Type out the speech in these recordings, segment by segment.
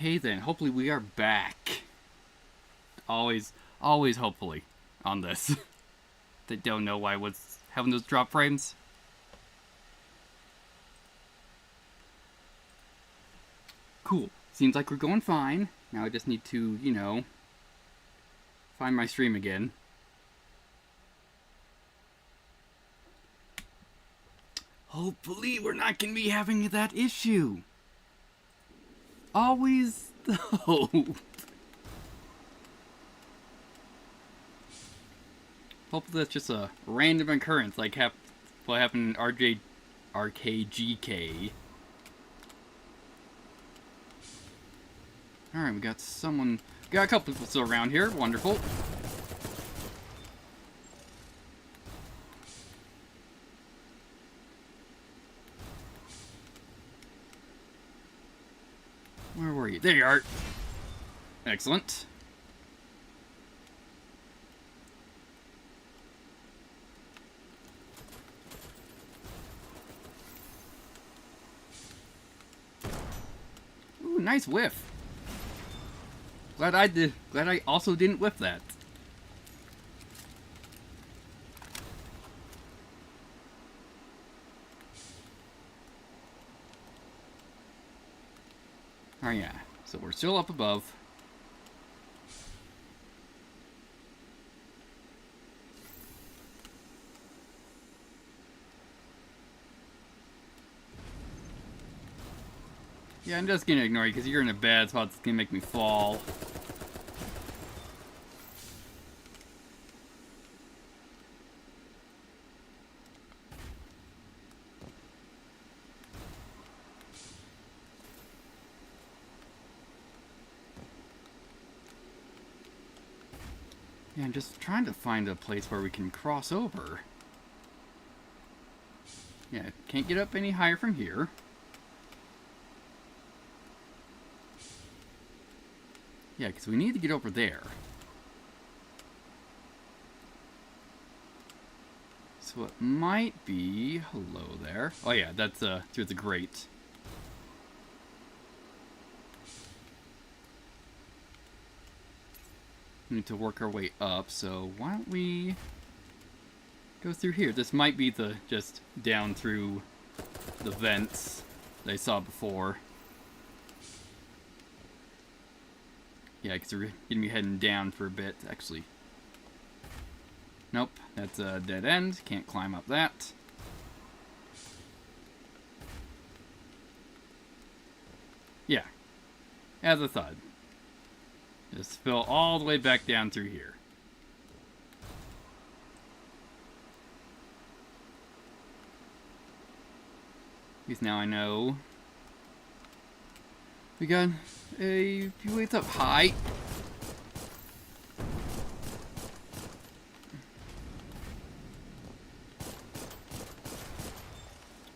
Okay then, hopefully we are back. Always hopefully on this. They don't know why I was having those drop frames. Cool. Seems like we're going fine. Now I just need to, you know, find my stream again. Hopefully we're not going to be having that issue. Always though. Hopefully that's just a random occurrence like what happened in RKGK. Alright, we got a couple people still around here. Wonderful. Where were you? There you are. Excellent. Ooh, nice whiff. Glad I also didn't whiff that. Oh yeah, so we're still up above. Yeah, I'm just gonna ignore you because you're in a bad spot that's gonna make me fall. Yeah, I'm just trying to find a place where we can cross over. Yeah, can't get up any higher from here. Yeah, because we need to get over there. So it might be... Hello there. Oh yeah, that's through the grate. We need to work our way up, so why don't we go through here? This might be the just down through the vents that I saw before. Yeah, because we're gonna be heading down for a bit, actually. Nope, that's a dead end. Can't climb up that. Yeah, as I thought. Just fill all the way back down through here. At least now I know. We got a few ways up high.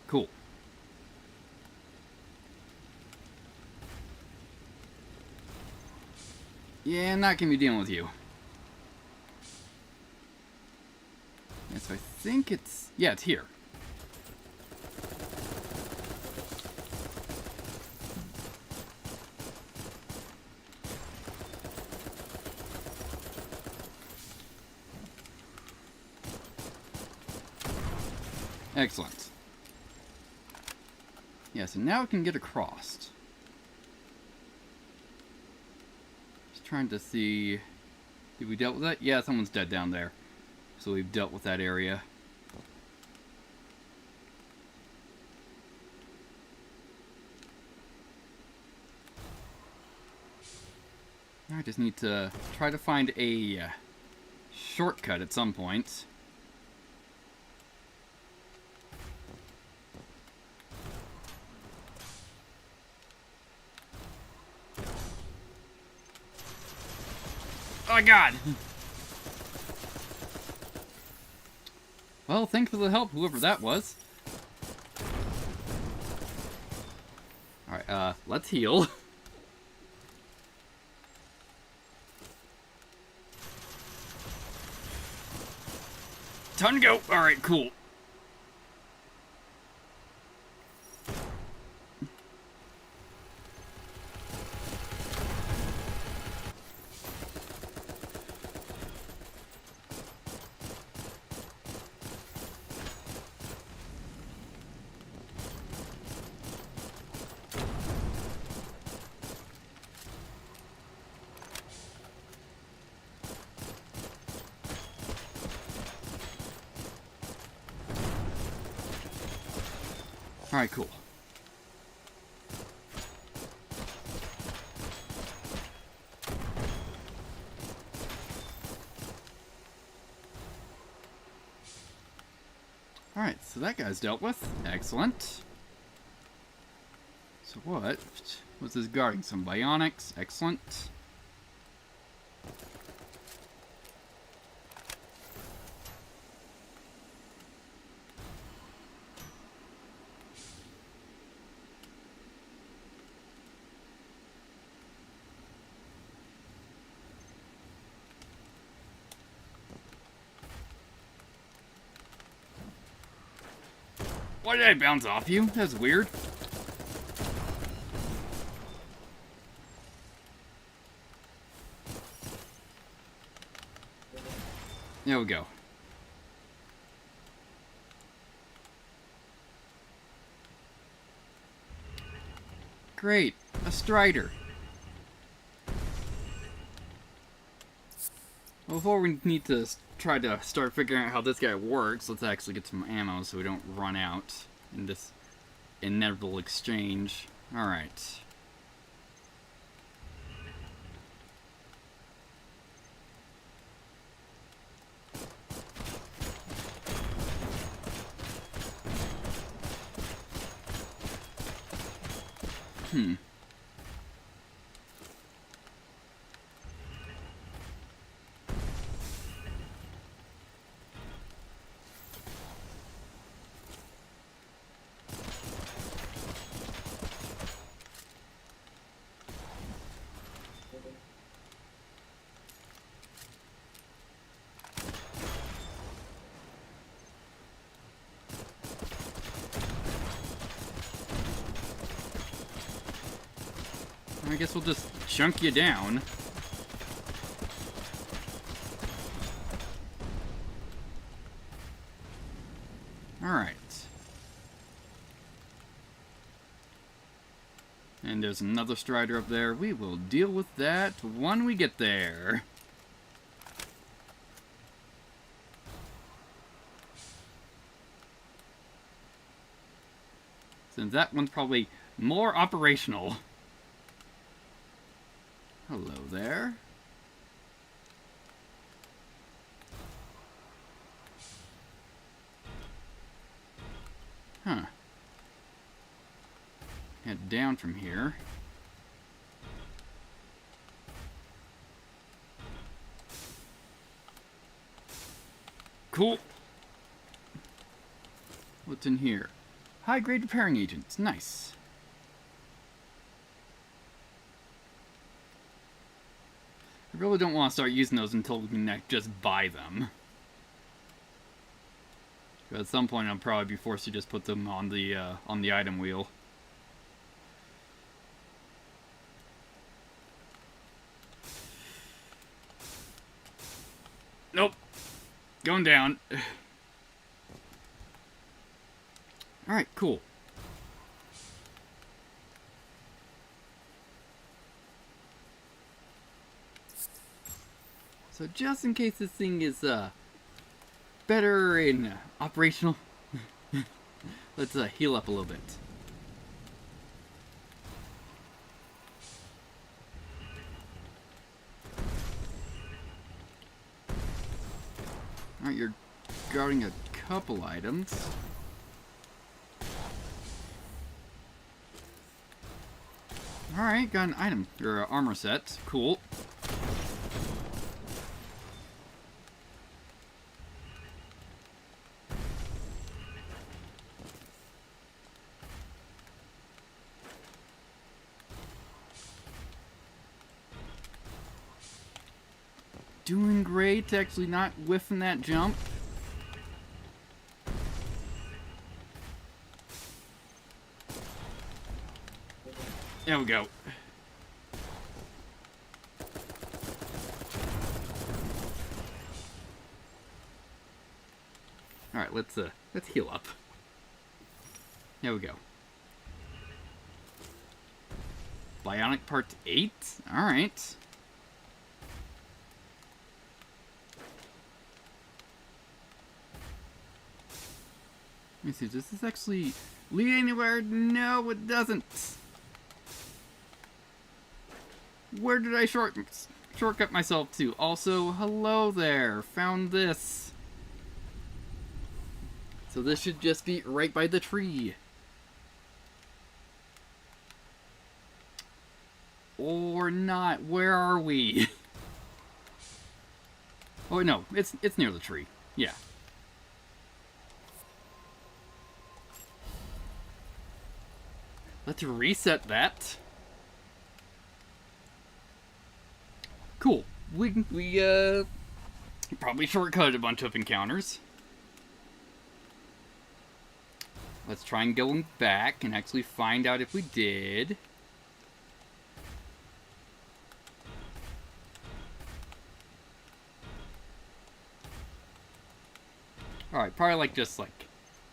Cool. Yeah, not gonna be dealing with you. Yeah, so I think it's... Yeah, it's here. Excellent. Yeah, so now we can get across. Just trying to see... Did we dealt with that? Yeah, someone's dead down there. So we've dealt with that area. Now I just need to try to find a shortcut at some point. Oh my god! Well, thanks for the help, whoever that was. Alright, let's heal. Time to go! Alright, cool. Alright, cool. Alright, so that guy's dealt with. Excellent. So what? What's this guarding? Some bionics. Excellent. Why did I bounce off you? That's weird. There we go. Great. A Strider. Well, before we need to try to start figuring out how this guy works, let's actually get some ammo so we don't run out in this inevitable exchange. Alright. I guess we'll just chunk you down. Alright. And there's another Strider up there. We will deal with that when we get there. Since that one's probably more operational. Hello there. Huh. Head down from here. Cool. What's in here? High-grade repairing agents. Nice. I really don't want to start using those until we can just buy them. But at some point, I'll probably be forced to just put them on the item wheel. Nope. Going down. Alright, cool. So just in case this thing is better in operational, let's heal up a little bit. Alright, you're guarding a couple items. Alright, got an item, or armor set. Cool. Doing great, actually not whiffing that jump. There we go. Alright, let's heal up. There we go. Bionic Part 8? Alright. Let me see, does this actually... lead anywhere? No, it doesn't. Where did I shortcut myself to? Also, hello there. Found this. So this should just be right by the tree. Or not. Where are we? Oh no, it's near the tree. Yeah. Let's reset that. Cool. We probably shortcutted a bunch of encounters. Let's try and go back and actually find out if we did. Alright, probably like just like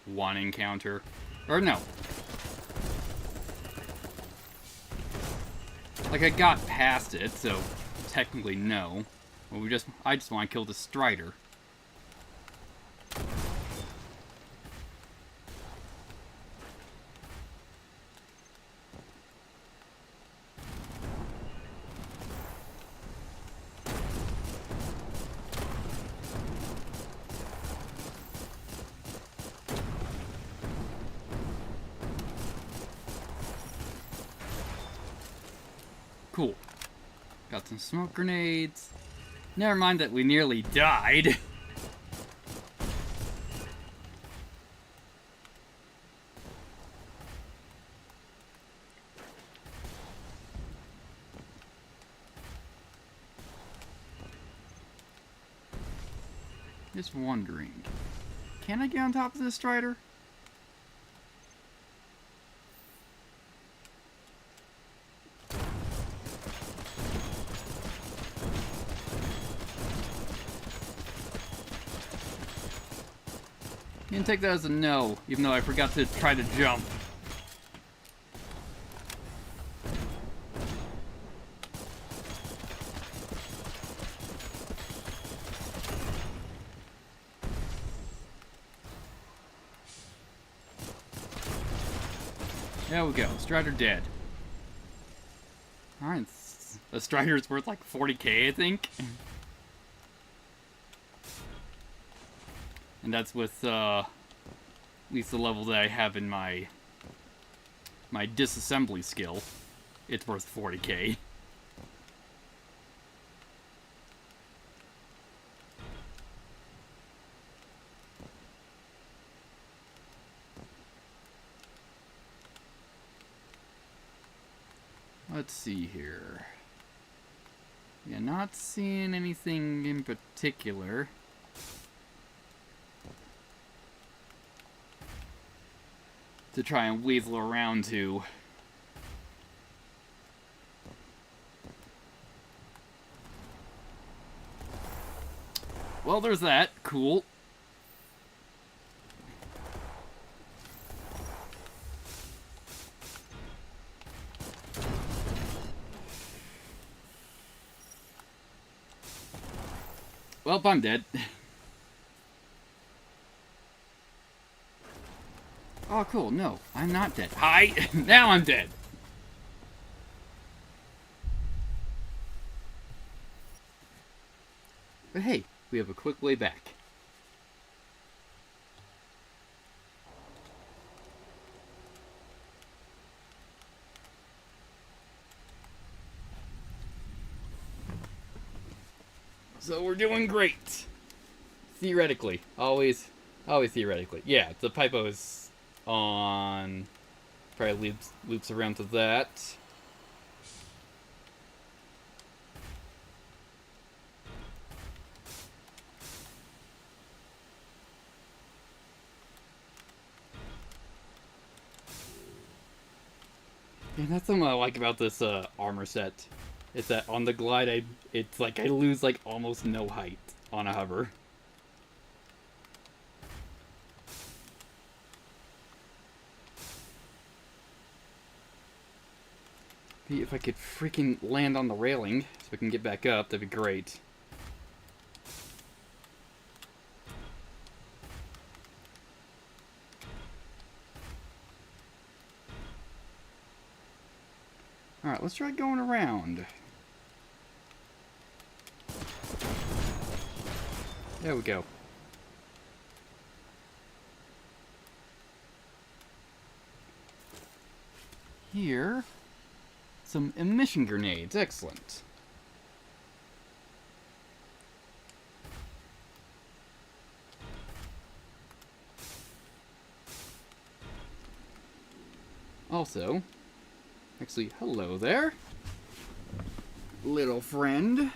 one encounter. Or no. Like I got past it, so technically no. Well, I just want to kill the Strider. Cool. Got some smoke grenades. Never mind that we nearly died. Just wondering. Can I get on top of this Strider? You can take that as a no, even though I forgot to try to jump. There we go. Strider dead. Alright, the Strider's worth like 40k, I think. And that's with, at least the level that I have in my disassembly skill. It's worth 40k. Let's see here. Yeah, not seeing anything in particular. To try and weasel around to. Well, there's that. Cool. Well, I'm dead. Oh, cool. No, I'm not dead. Hi! Now I'm dead! But hey, we have a quick way back. So we're doing great. Theoretically. Always theoretically. Yeah, the Pipo is on... Probably loops around to that. And that's something I like about this armor set. It's that on the glide, it's like I lose like almost no height on a hover. If I could freaking land on the railing so we can get back up, that'd be great. Alright, let's try going around. There we go. Here, some emission grenades. Excellent. Also, actually, hello there, little friend.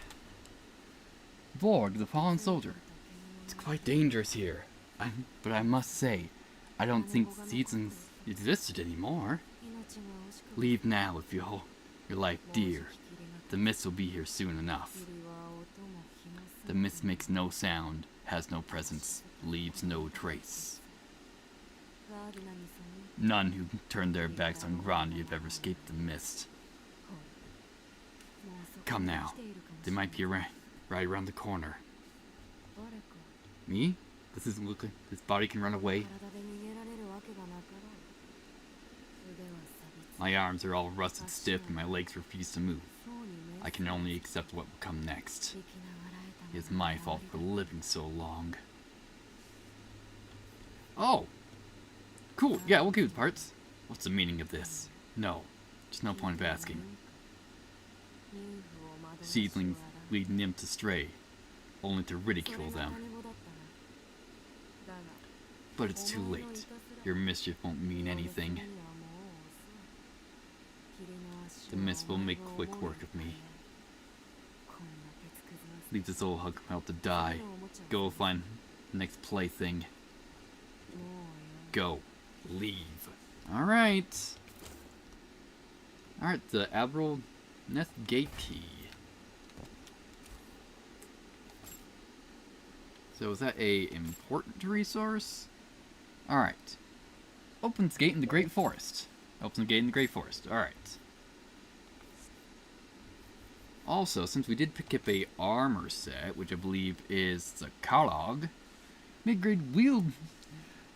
Borg, the fallen soldier. It's quite dangerous here. But I must say, I don't think seasons existed anymore. Leave now if you hold your life dear. The mist will be here soon enough. The mist makes no sound, has no presence, leaves no trace. None who turned their backs on Grandi have ever escaped the mist. Come now. They might be right around the corner. Me? This isn't looking. This body can run away. My arms are all rusted stiff and my legs refuse to move. I can only accept what will come next. It is my fault for living so long. Oh! Cool, yeah, we'll keep the parts. What's the meaning of this? No. There's no point of asking. Seedlings lead nymphs astray, only to ridicule them. But it's too late. Your mischief won't mean anything. The mist will make quick work of me. Leave this old hug out to die. Go find the next plaything. Go. Leave. Alright. Alright, the Admiral Nest Gate Key. So is that a important resource? Alright. Opens gate in the Great Forest. Opens the gate in the Great Forest. Alright. Also, since we did pick up a armor set, which I believe is the Kalog, mid-grade wheeled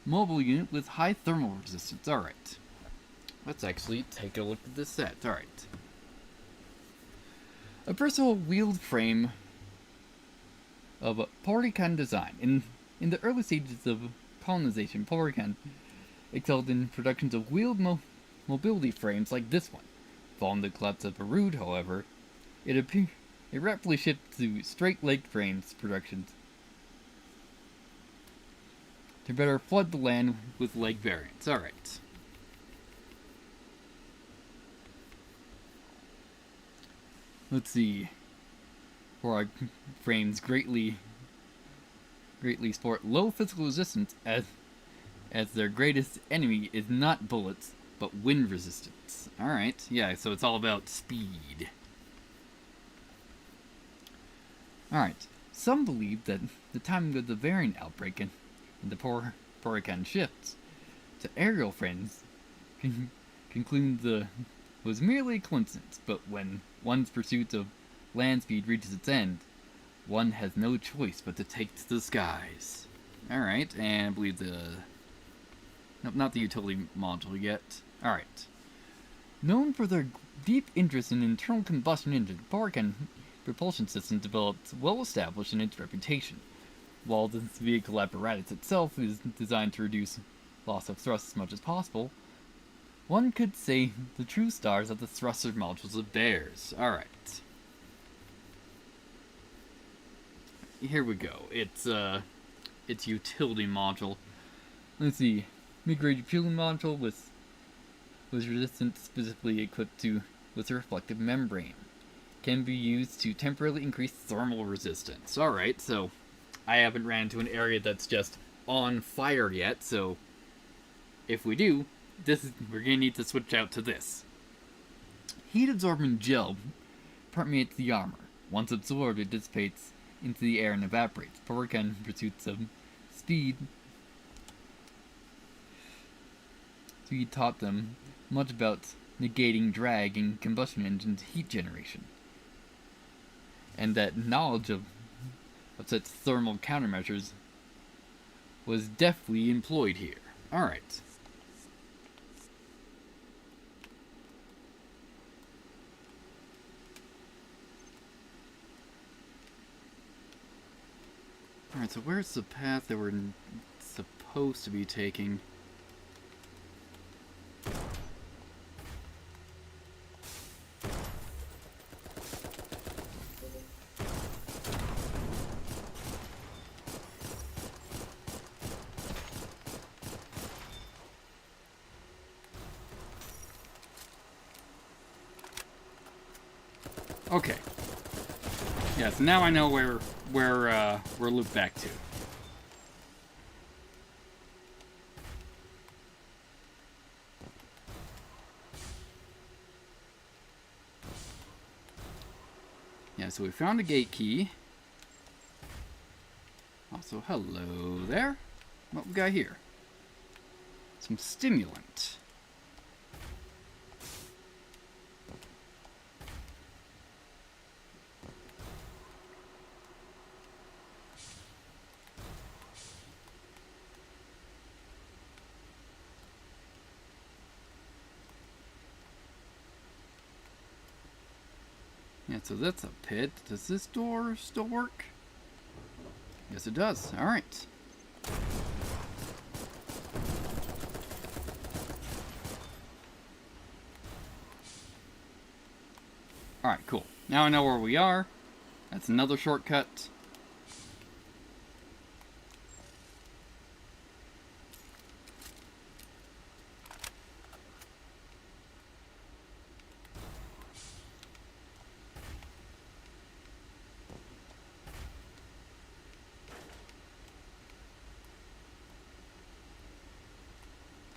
mobile unit with high thermal resistance. Alright. Let's actually take a look at this set. Alright. A versatile wheeled frame of Porycan design. In the early stages of colonization, Porycan excelled in productions of wheeled mobility frames like this one. Following the collapse of Baroud, however, it rapidly shifted to straight-legged frames productions to better flood the land with leg variants. Alright. Let's see. For our frames greatly sport low physical resistance as their greatest enemy is not bullets, but wind resistance. Alright, yeah, so it's all about speed. Alright, some believe that the timing of the variant outbreak in the Porycan shifts to aerial frames conclude was merely a coincidence, but when one's pursuit of land speed reaches its end, one has no choice but to take to the skies. Alright, and I believe nope, not the utility module yet. Alright. Known for their deep interest in internal combustion engines, Porycan propulsion system developed well established in its reputation. While this vehicle apparatus itself is designed to reduce loss of thrust as much as possible, one could say the true stars are the thruster modules of theirs. Alright. Here we go. It's utility module. Let's see. Mid-grade fueling module was resistant, specifically equipped with a reflective membrane. Can be used to temporarily increase thermal resistance. Alright, so I haven't ran into an area that's just on fire yet, so if we do, we're gonna need to switch out to this. Heat-absorbing gel permeates the armor. Once absorbed, it dissipates into the air and evaporates. Porycan pursuits of speed taught them much about negating drag in combustion engines' heat generation. And that knowledge of such thermal countermeasures was deftly employed here. Alright. so where's the path that we're supposed to be taking? Okay. Yeah, so now I know where we're looped back to. Yeah, so we found a gate key. Also, hello there. What we got here? Some stimulant. Yeah, so that's a pit. Does this door still work? Yes, it does. Alright. Alright, cool. Now I know where we are. That's another shortcut.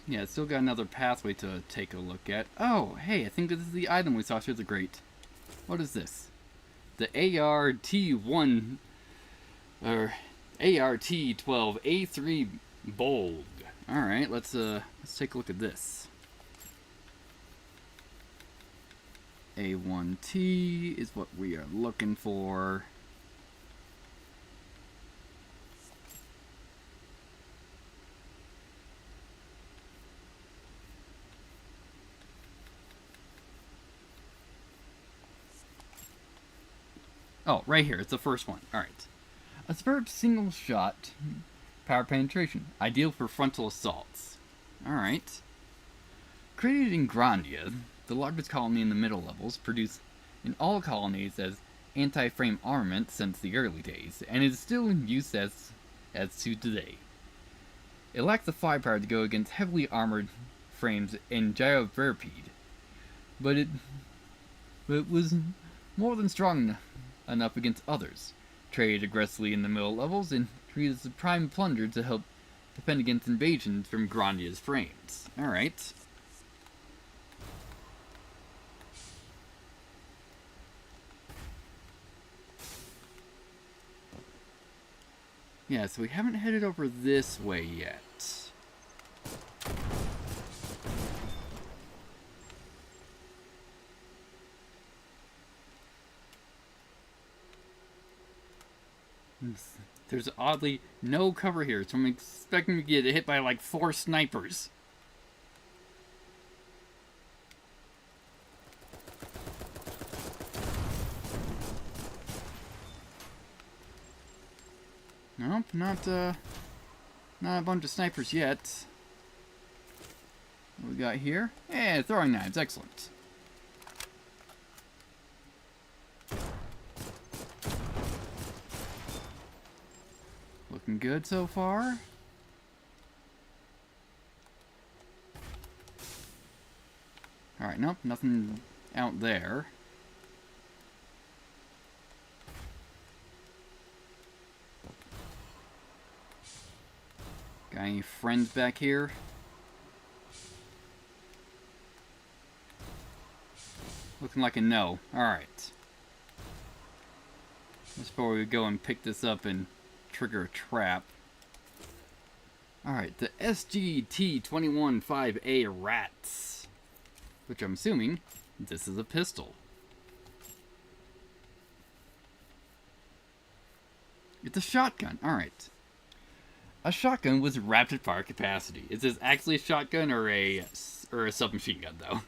Yeah, still got another pathway to take a look at. Oh, hey, I think this is the item we saw through the grate. What is this? The ART1 or ART12A3 Bulg. Alright, let's take a look at this. A1T is what we are looking for. Oh, right here. It's the first one. Alright. A superb single shot power penetration. Ideal for frontal assaults. Alright. Created in Grandia, the largest colony in the middle levels, produced in all colonies as anti-frame armament since the early days, and is still in use as to today. It lacks the firepower to go against heavily armored frames and gyroverpede, but it was more than strong enough against others. Traded aggressively in the middle levels and treated as a prime plunder to help defend against invasions from Grandia's frames. Alright. Yeah, so we haven't headed over this way yet. There's oddly no cover here, so I'm expecting to get hit by like 4 snipers. Nope, not a bunch of snipers yet. What we got here? Yeah, throwing knives, excellent. Looking good so far. Alright, nope, nothing out there. Got any friends back here? Looking like a no. Alright. Just before we go and pick this up and trigger a trap. Alright, the SGT-215A Rats. Which I'm assuming this is a pistol. It's a shotgun. Alright. A shotgun with rapid fire capacity. Is this actually a shotgun or a submachine gun, though?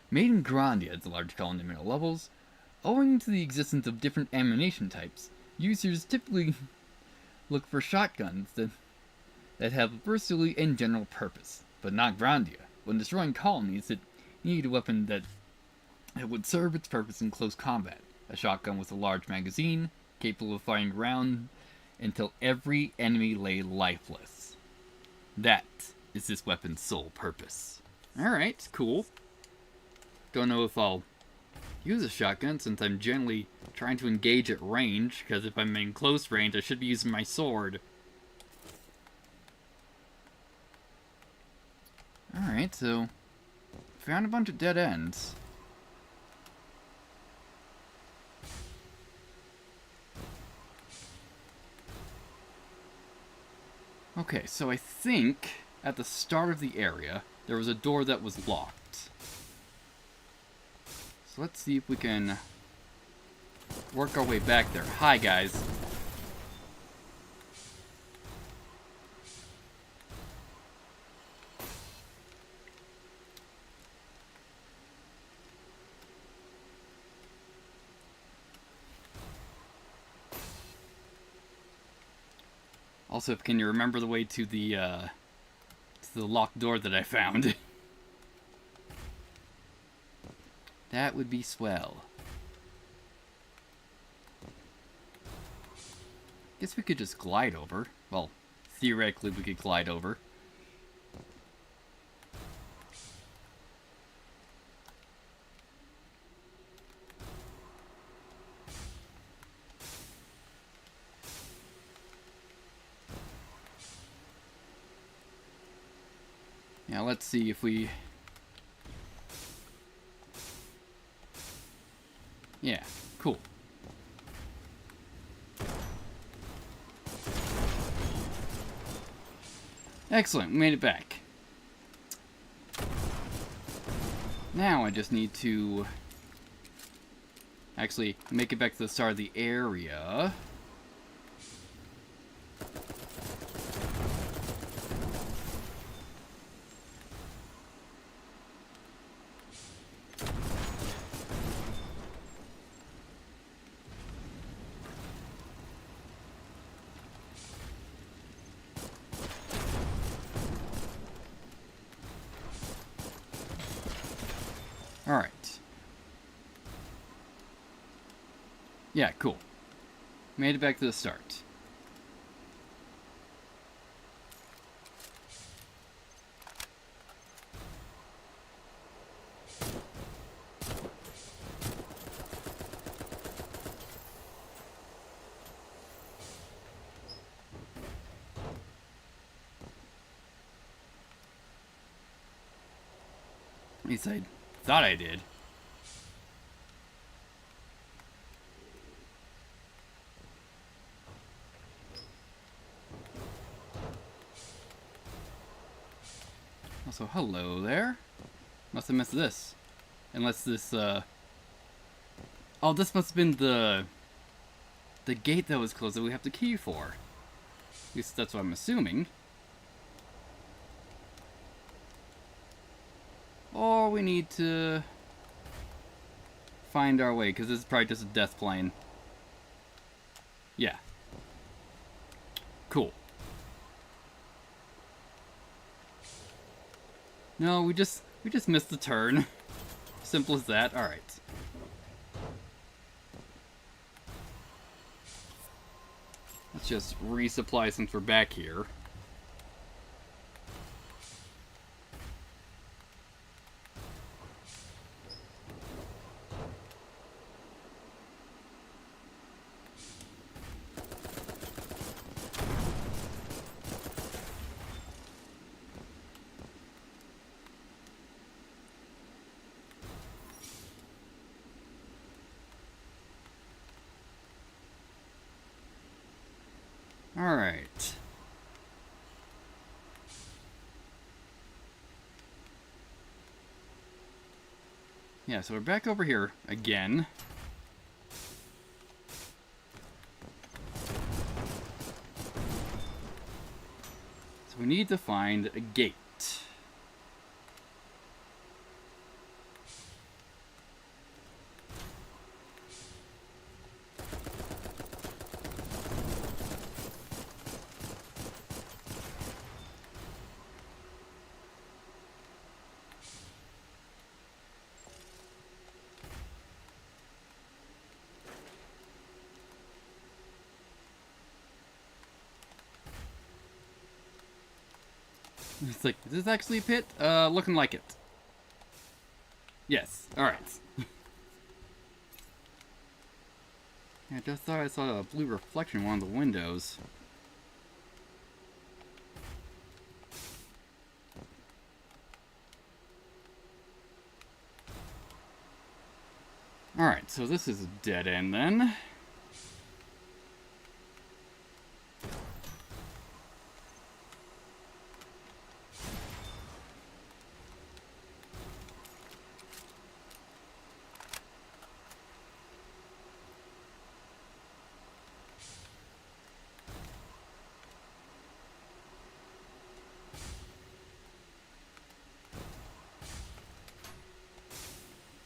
Made in Grandia, the large colony in the middle levels, owing to the existence of different ammunition types, Users typically look for shotguns that have a versatility and general purpose, but not Grandia. When destroying colonies, it needed a weapon that would serve its purpose in close combat. A shotgun with a large magazine, capable of firing around until every enemy lay lifeless. That is this weapon's sole purpose. Alright, cool. Don't know if I'll use a shotgun since I'm generally trying to engage at range, because if I'm in close range, I should be using my sword. Alright, so found a bunch of dead ends. Okay, so I think at the start of the area, there was a door that was locked. So let's see if we can work our way back there. Hi, guys. Also, can you remember the way to the locked door that I found? That would be swell. Guess we could just glide over. Well, theoretically we could glide over. Now let's see if we... Yeah, cool. Excellent, we made it back. Now I just need to actually make it back to the start of the area. Alright. Yeah, cool. Made it back to the start. At least I thought I did. Also, hello there. Must have missed this. Unless this, Oh, this must have been the gate that was closed that we have the key for. At least that's what I'm assuming. Or we need to find our way, because this is probably just a death plane. Yeah. Cool. No, we just missed the turn. Simple as that. Alright. Let's just resupply since we're back here. Alright. Yeah, so we're back over here again. So we need to find a gate. It's like, is this actually a pit? Looking like it. Yes. Alright. I just thought I saw a blue reflection in one of the windows. Alright, so this is a dead end then.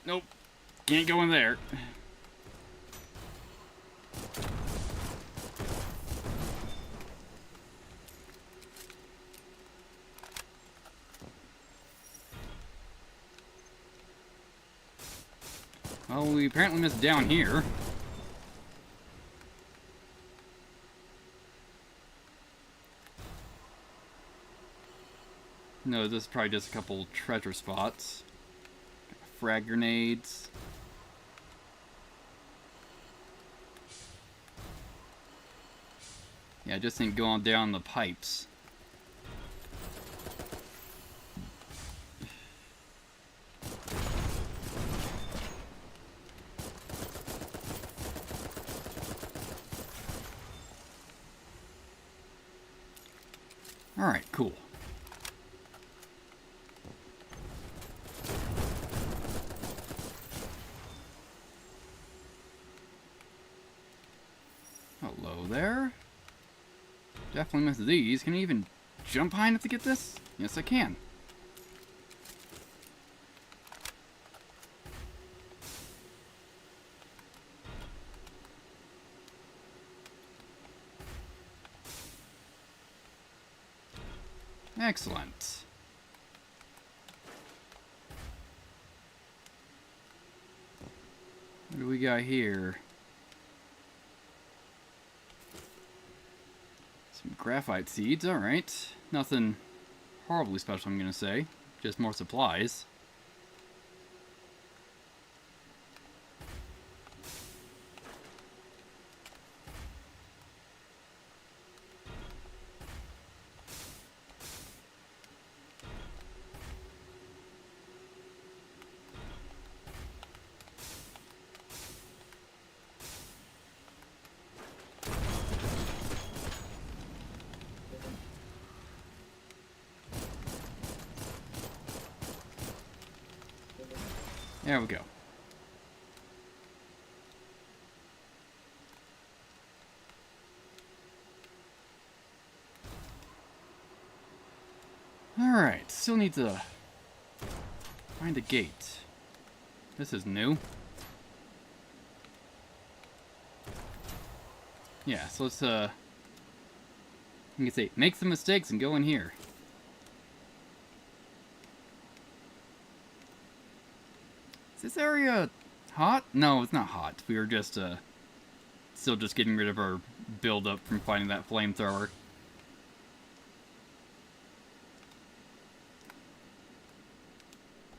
Nope. Can't go in there. Well, we apparently missed down here. No, this is probably just a couple treasure spots. Frag grenades. Yeah, I just think going down the pipes. Alright, cool. Hello there. Definitely miss these. Can I even jump high enough to get this? Yes, I can. Excellent. What do we got here? Some graphite seeds, alright. Nothing horribly special, I'm gonna say. Just more supplies. There we go. Alright, still need to find a gate. This is new. Yeah, so let's, you can say, make some mistakes and go in here. Is this area hot? No, it's not hot. We were just, still just getting rid of our buildup from finding that flamethrower.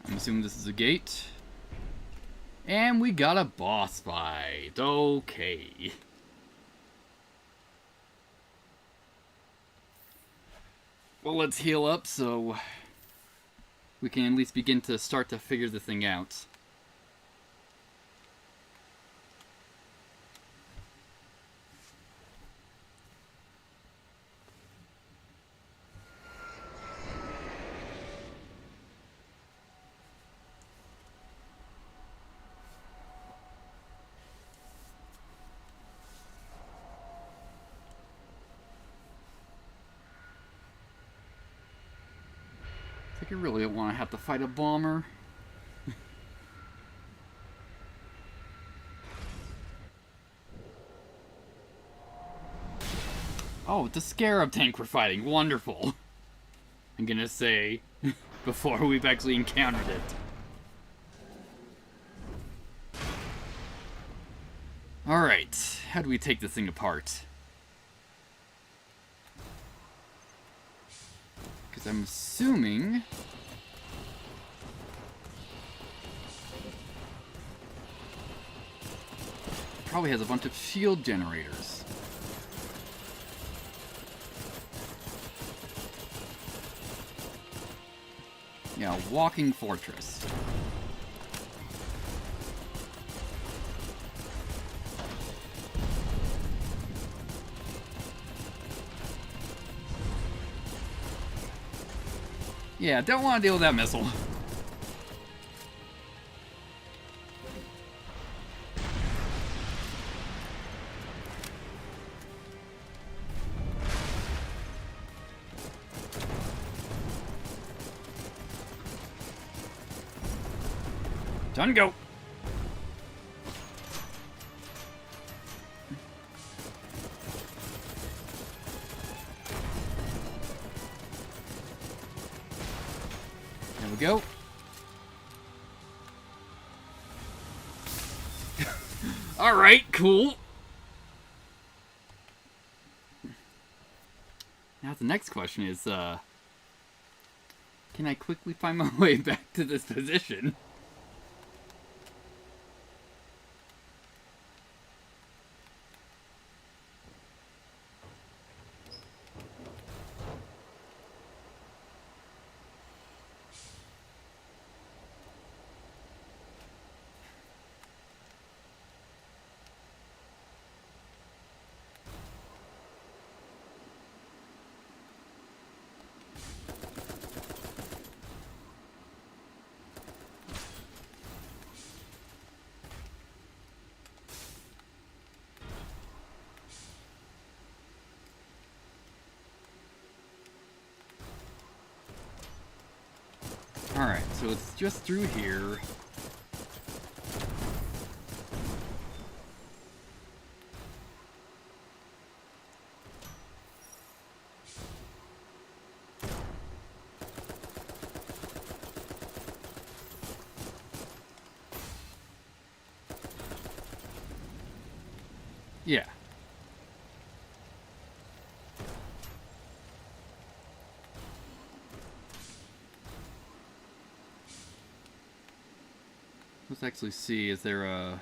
I'm assuming this is a gate. And we got a boss fight. Okay. Well, let's heal up so we can at least begin to start to figure the thing out. I think I really don't want to have to fight a bomber. Oh, it's a scarab tank we're fighting. Wonderful. I'm gonna say, before we've actually encountered it. Alright, how do we take this thing apart? Because I'm assuming... probably has a bunch of shield generators. Yeah, walking fortress. Yeah, don't want to deal with that missile. Done, go. There we go. All right, cool. Now the next question is, can I quickly find my way back to this position? Alright, so it's just through here. Yeah. Let's actually see, is there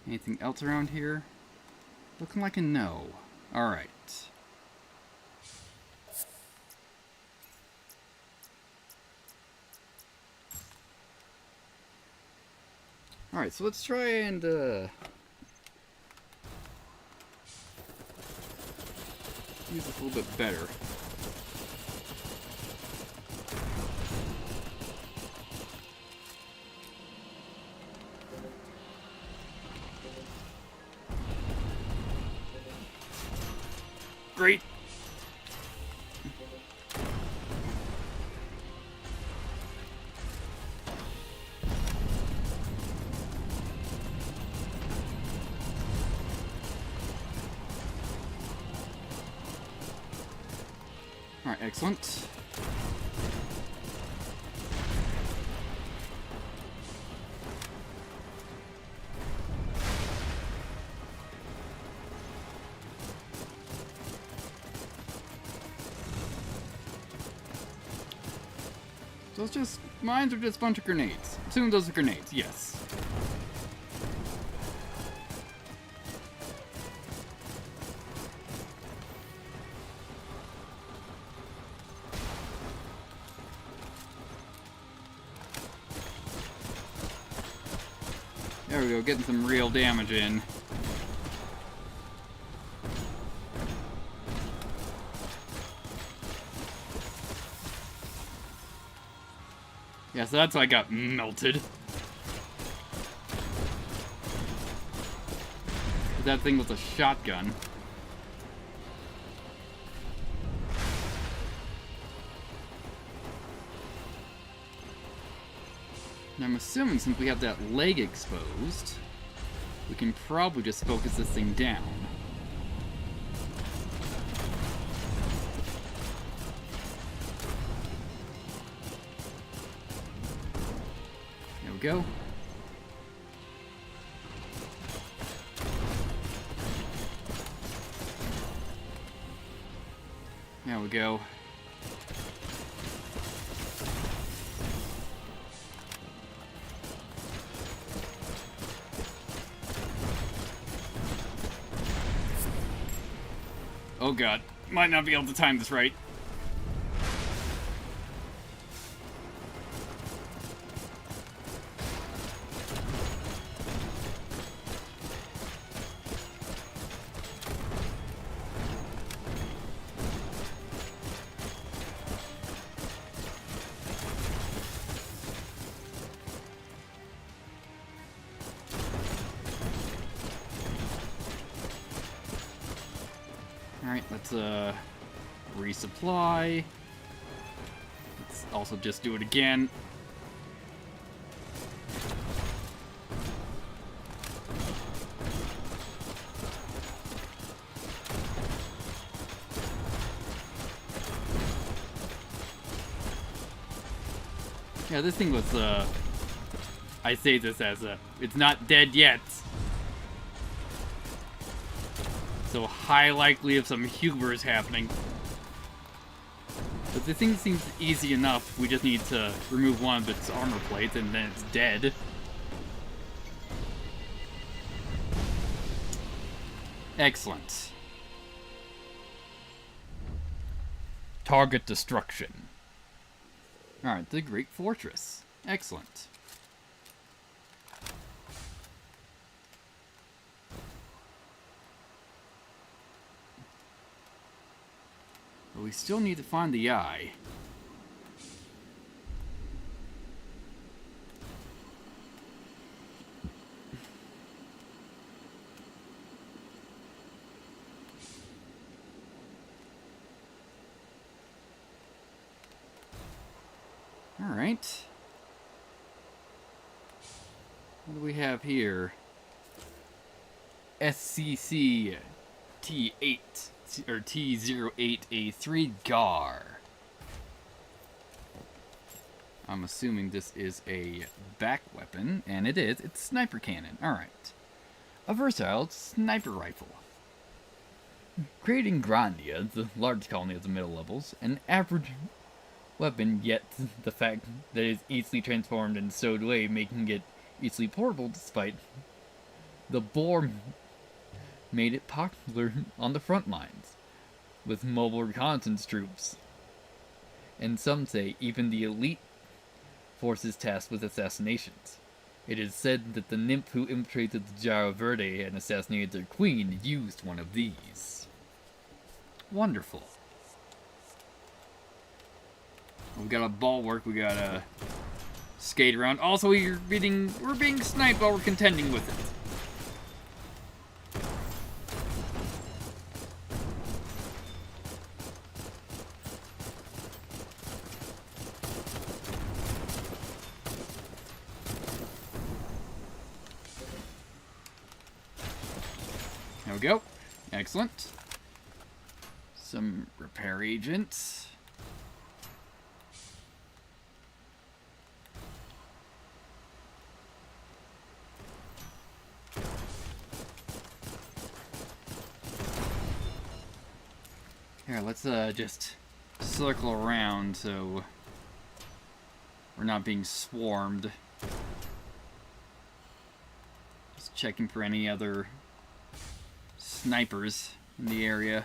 anything else around here? Looking like a no. Alright. Alright, so let's try and use this a little bit better. Great. All right, excellent. So it's just, mines are just a bunch of grenades. Assume those are grenades, yes. There we go, getting some real damage in. Yeah, so that's why I got melted. That thing was a shotgun. And I'm assuming since we have that leg exposed, we can probably just focus this thing down. There we go. go. Oh god, might not be able to time this right. Alright, let's resupply. Let's also just do it again. Yeah, this thing was, I say this as it's not dead yet. So high likely of some hubris happening. But the thing seems easy enough. We just need to remove one of its armor plates and then it's dead. Excellent. Target destruction. Alright, the Great Fortress. Excellent. But we still need to find the eye. Alright. What do we have here? SCC T8 or T08A3 GAR. I'm assuming this is a back weapon, and it is. It's sniper cannon. Alright. A versatile sniper rifle. Creating Grandia, the large colony of the middle levels, an average weapon, yet the fact that it is easily transformed and stowed away, making it easily portable despite the bore made it popular on the front lines, with mobile reconnaissance troops. And some say even the elite forces tasked with assassinations. It is said that the nymph who infiltrated the Gyro Verde and assassinated their queen used one of these. Wonderful. We got a bulwark, we got a skate around. Also, we're being sniped while we're contending with it. There we go. Excellent. Some repair agents. Here, let's just circle around so we're not being swarmed. Just checking for any other snipers in the area.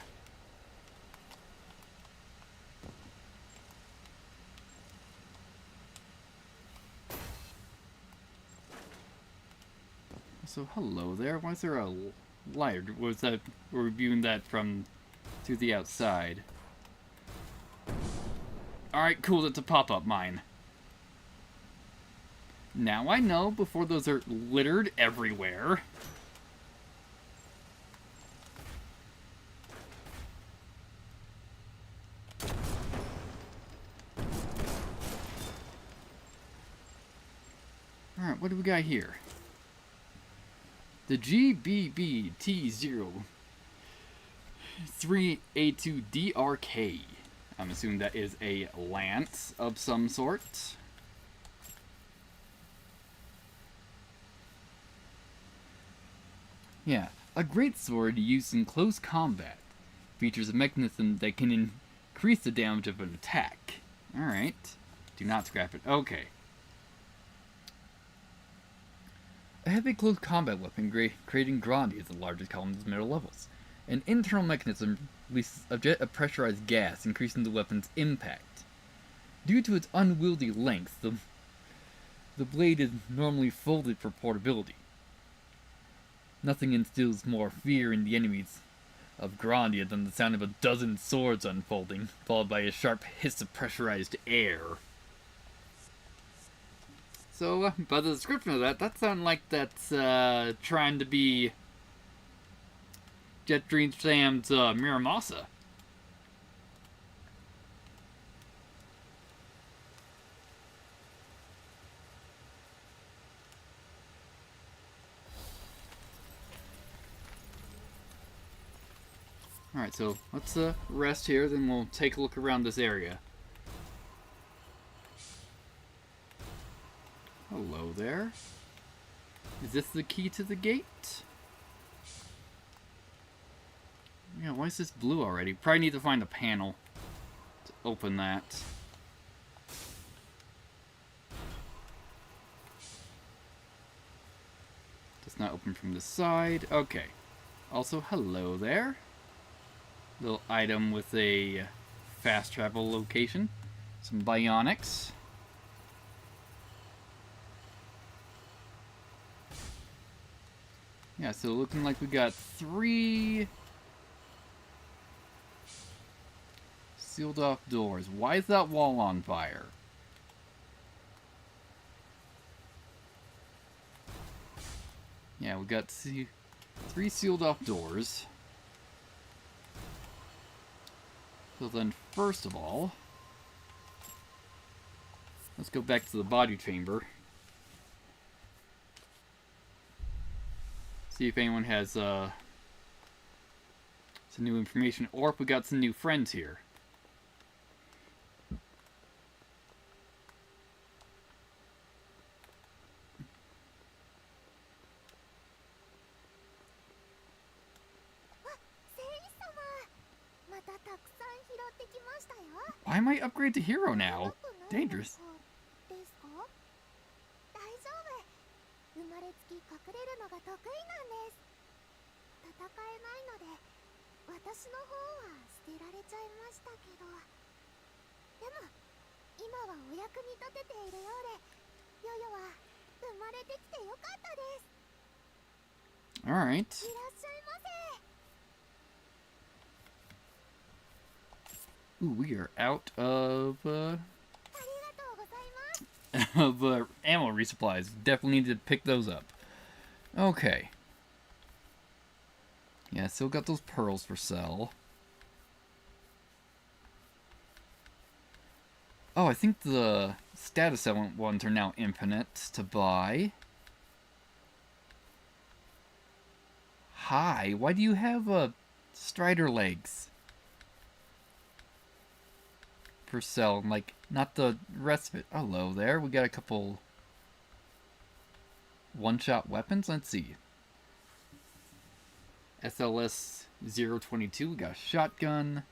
So hello there. Why is there a light? Was that we're viewing that from to the outside? Alright, cool, that's a pop-up mine. Now I know, before those are littered everywhere. Alright, what do we got here? The GBB-T03A2DRK. I'm assuming that is a lance of some sort. Yeah, a great sword used in close combat. Features a mechanism that can increase the damage of an attack. Alright. Do not scrap it. Okay. A heavy close combat weapon creating Grandi is the largest column in the middle levels. An internal mechanism releases a jet of pressurized gas, increasing the weapon's impact. Due to its unwieldy length, the blade is normally folded for portability. Nothing instills more fear in the enemies of Grandia than the sound of a dozen swords unfolding, followed by a sharp hiss of pressurized air. So, by the description of that sounded like that's trying to be Jet Dream Sam's Miramasa. Alright, so let's rest here, then we'll take a look around this area. Hello there. Is this the key to the gate? Yeah, why is this blue already? Probably need to find a panel to open that. Does not open from the side. Okay. Also, hello there. Little item with a fast travel location. Some bionics. Yeah, so looking like we got 3 sealed off doors. Why is that wall on fire? Yeah, we got 3 sealed off doors. So then, first of all, let's go back to the body chamber. See if anyone has some new information, or if we got some new friends here. Why might I upgrade to hero now? Dangerous. Alright. Ooh, we are out of ammo resupplies. Definitely need to pick those up. Okay. Yeah, still got those pearls for sale. Oh, I think the status element ones are now infinite to buy. Hi, why do you have strider legs? For sale, like, not the rest of it. Hello there, we got a couple one-shot weapons. Let's see. SLS 022, we got a shotgun.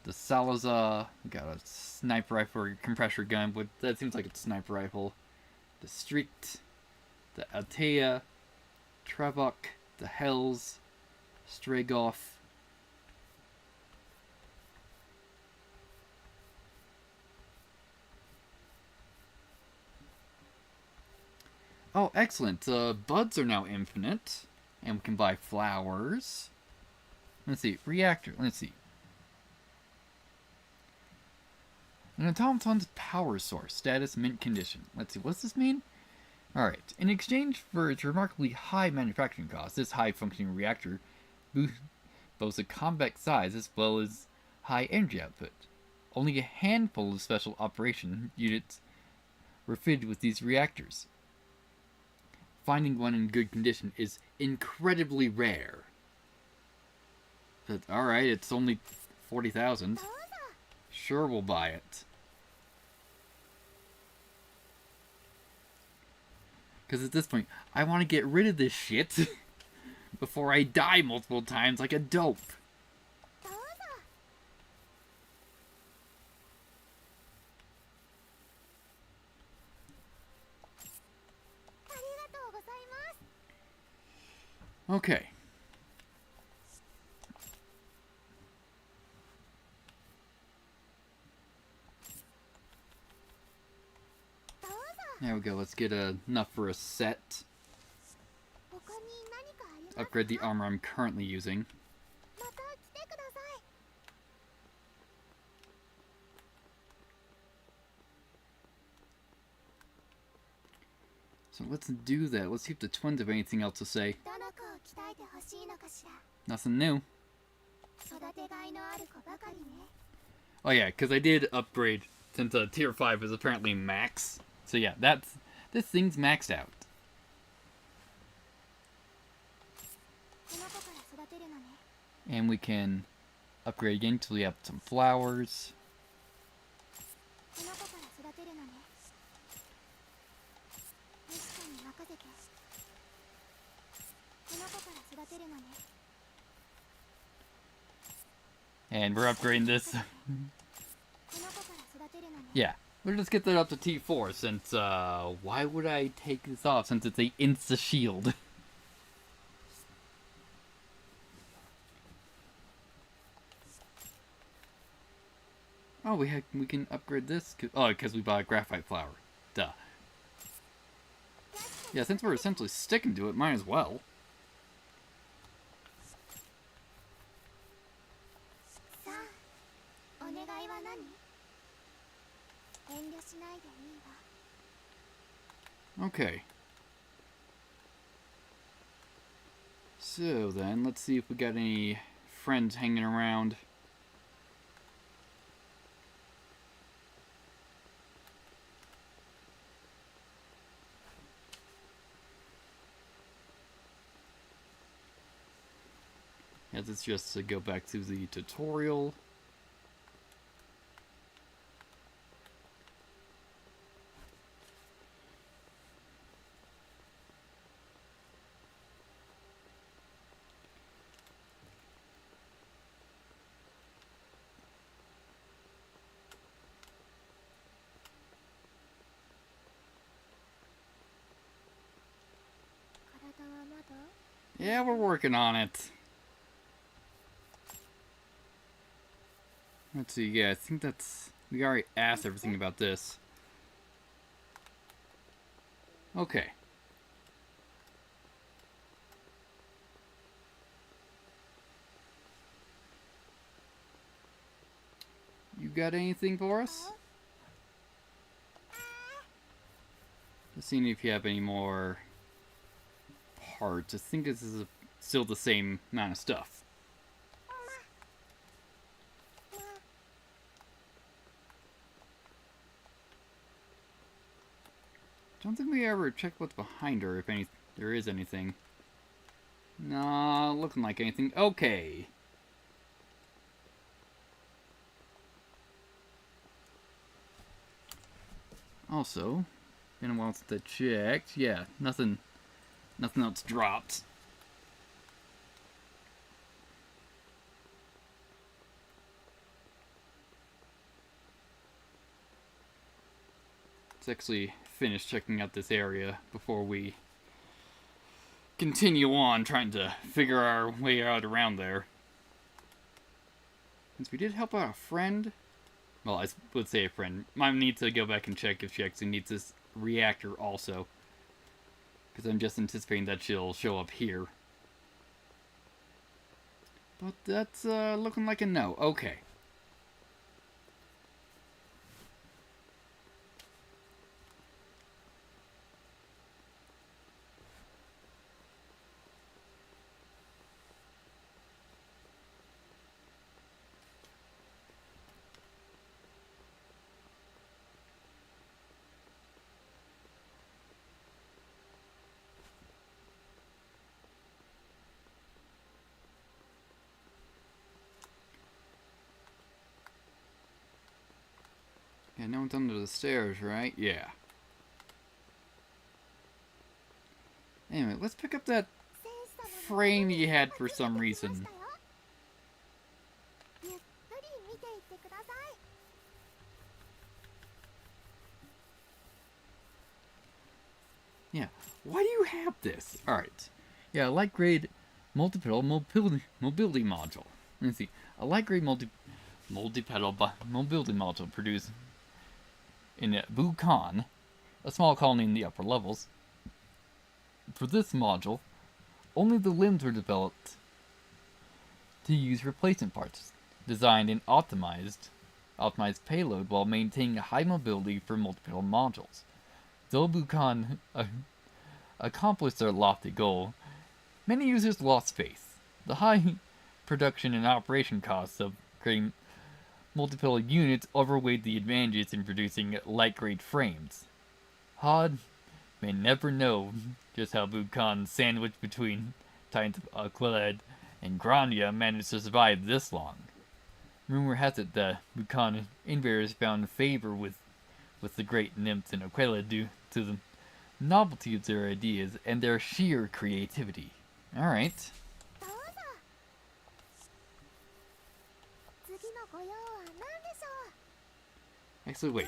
The Salazar, we got a sniper rifle or compressor gun, but that seems like it's a sniper rifle. The Strict, the Altea, Trevok, the Hells, Stragoff. Oh, excellent. Buds are now infinite. And we can buy flowers. Let's see. Reactor. Let's see. An automaton's power source. Status mint condition. Let's see. What's this mean? Alright. In exchange for its remarkably high manufacturing cost, this high-functioning reactor boasts a compact size as well as high energy output. Only a handful of special operation units were fitted with these reactors. Finding one in good condition is incredibly rare. But alright, it's only 40,000. Sure, we'll buy it. Because at this point, I want to get rid of this shit before I die multiple times like a dope. Okay. There we go. Let's get enough for a set. Upgrade the armor I'm currently using. So let's do that. Let's see if the twins have anything else to say. Nothing new. Oh yeah, because I did upgrade since tier 5 is apparently max. So yeah, this thing's maxed out. And we can upgrade again until we have some flowers. And we're upgrading this. Yeah, we'll just get that up to T4 since, why would I take this off since it's a insta-shield? Oh, we can upgrade this. Because we bought a graphite flower. Duh. Yeah, since we're essentially sticking to it, might as well. Okay. So then, let's see if we got any friends hanging around. Yeah, this is just to go back to the tutorial. Yeah, we're working on it. Let's see, yeah, I think that's... We already asked everything about this. Okay. You got anything for us? Just seeing if you have any more parts. I think this is still the same amount of stuff. Don't think we ever checked what's behind her, if there is anything. No, looking like anything. Okay. Also, been a while since I checked. Yeah, nothing else dropped. Let's actually finish checking out this area before we continue on trying to figure our way out around there. Since we did help out a friend, well, I would say a friend. Might need to go back and check if she actually needs this reactor also. Because I'm just anticipating that she'll show up here. But that's looking like a no. Okay. Yeah, no one's under the stairs, right? Yeah. Anyway, let's pick up that frame you had for some reason. Yeah, why do you have this? Alright. Yeah, light grade mobility module. Let's see. A light gray multi-pedal mobility module produced in Bukan, a small colony in the upper levels. For this module, only the limbs were developed to use replacement parts, designed and optimized payload while maintaining a high mobility for multi-pedal modules. Though Bukan accomplished their lofty goal, many users lost faith. The high production and operation costs of creating multi-pedal units overweighed the advantages in producing light-grade frames. Hod may never know just how Bukan, sandwiched between Titans of Aquilad and Grandia, managed to survive this long. Rumor has it that Bukan invaders found favor with the great nymphs in Aquila due to the novelty of their ideas and their sheer creativity. Alright. Actually, wait.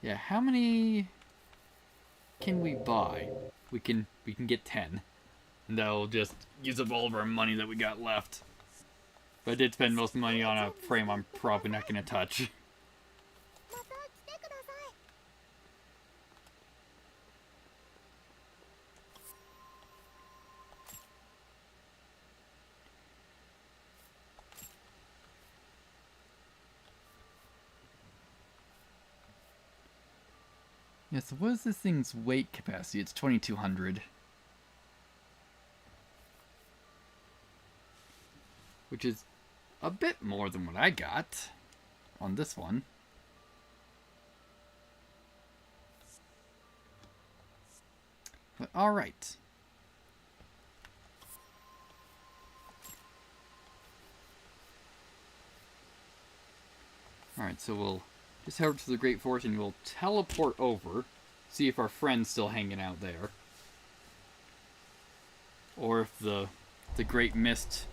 Yeah, how many can we buy? We can get 10. And that'll just use up all of our money that we got left. But I did spend most of the money on a frame I'm probably not going to touch. Yeah, so what is this thing's weight capacity? It's 2,200. Which is a bit more than what I got on this one. But alright. Alright, so we'll just head over to the Great Forest and we'll teleport over. See if our friend's still hanging out there. Or if the Great Mist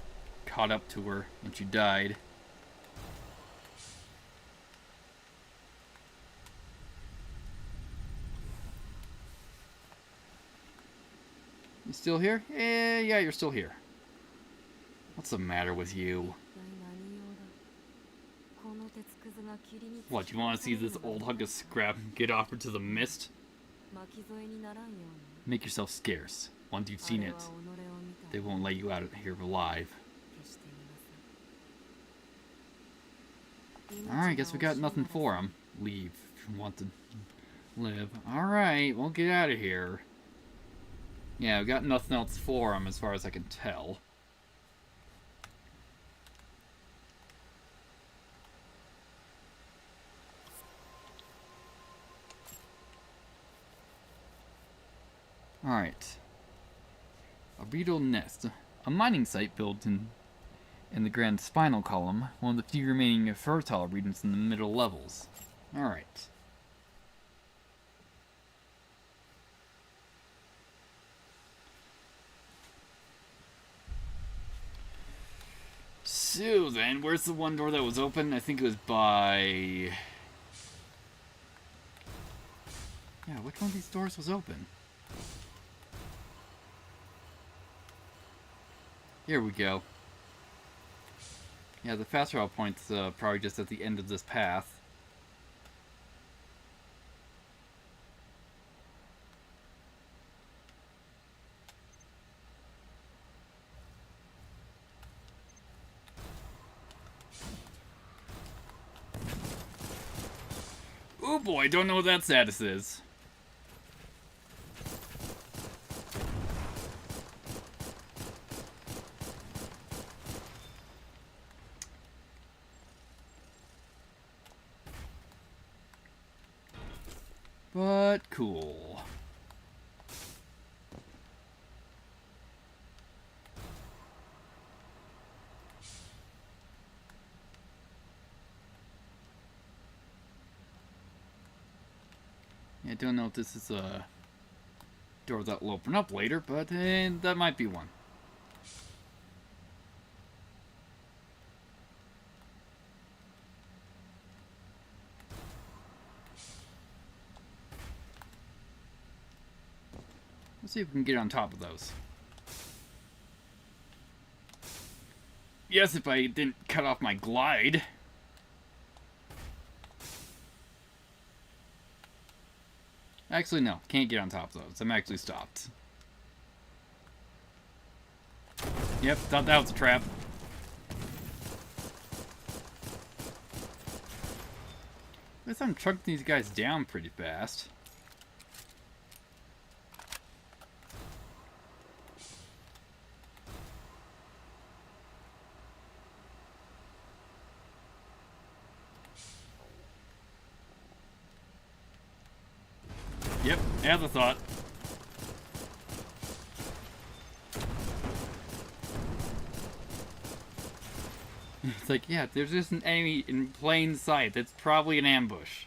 caught up to her and she died. You still here? Yeah, you're still here. What's the matter with you? What, you want to see this old hunk of scrap get offered to the mist? Make yourself scarce. Once you've seen it, they won't let you out of here alive. Alright, guess we got nothing for him. Leave if you want to live. Alright, we'll get out of here. Yeah, we got nothing else for him as far as I can tell. Alright. A beetle nest. A mining site built in the Grand Spinal Column, one of the few remaining fertile regions in the middle levels. Alright. So then, where's the one door that was open? I think it was by... Yeah, which one of these doors was open? Here we go. Yeah, the fast travel point's probably just at the end of this path. Oh boy, don't know what that status is. But cool. I don't know if this is a door that will open up later, but that might be one. Let's see if we can get on top of those. Yes, if I didn't cut off my glide. Actually, no. Can't get on top of those. I'm actually stopped. Yep, thought that was a trap. I guess I'm chunking these guys down pretty fast. Yep, as I thought. It's like, yeah, there's just an enemy in plain sight. That's probably an ambush.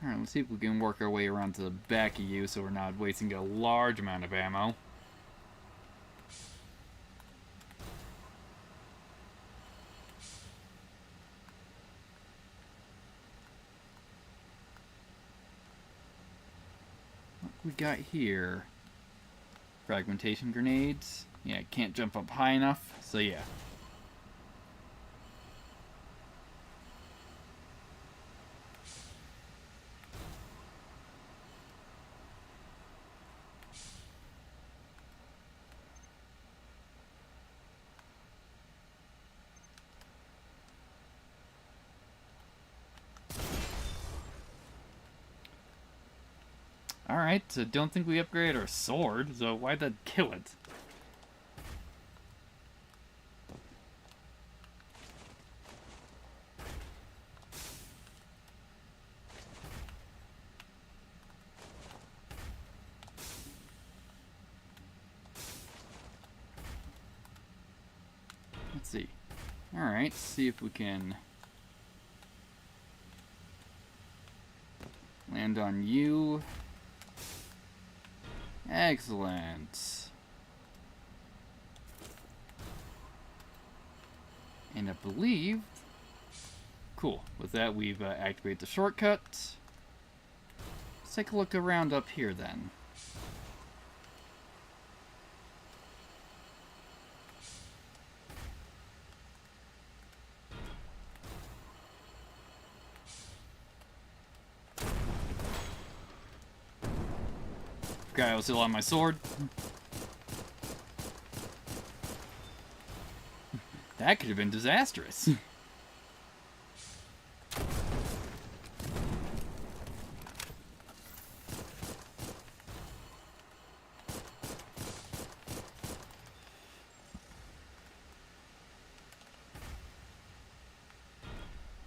Alright, let's see if we can work our way around to the back of you so we're not wasting a large amount of ammo. What we got here? Fragmentation grenades. Yeah, can't jump up high enough, so yeah. Alright, so don't think we upgraded our sword, so why'd that kill it? Let's see. Alright, see if we can land on you. Excellent. And I believe... Cool. With that, we've activated the shortcut. Let's take a look around up here, then. Guy was still on my sword. That could have been disastrous.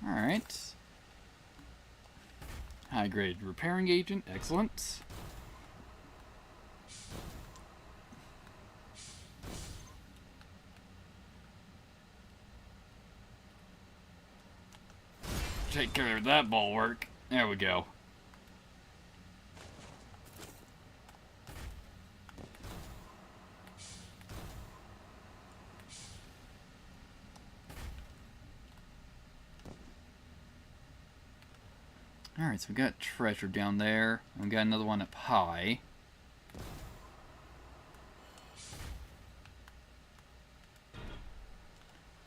Alright. High-grade repairing agent, excellent. Take care of that bulwark. There we go. Alright, so we got treasure down there. And we got another one up high.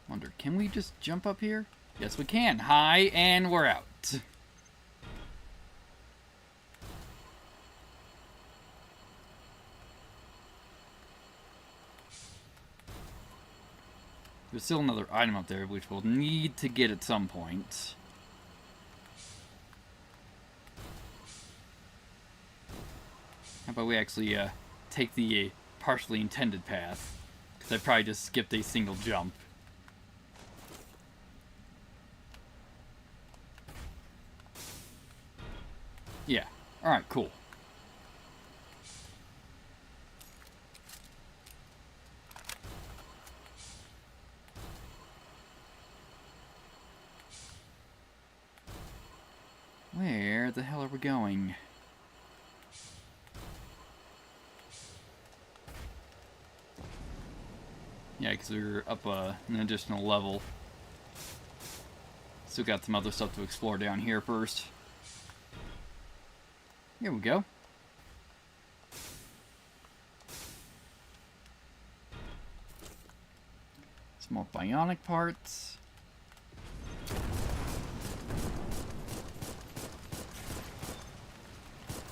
Wonder, can we just jump up here? Yes, we can. High, and we're out. There's still another item up there, which we'll need to get at some point. How about we actually take the partially intended path? Because I probably just skipped a single jump. Yeah. Alright, cool. Where the hell are we going? Yeah, because we're up an additional level. Still got some other stuff to explore down here first. Here we go. Some more bionic parts.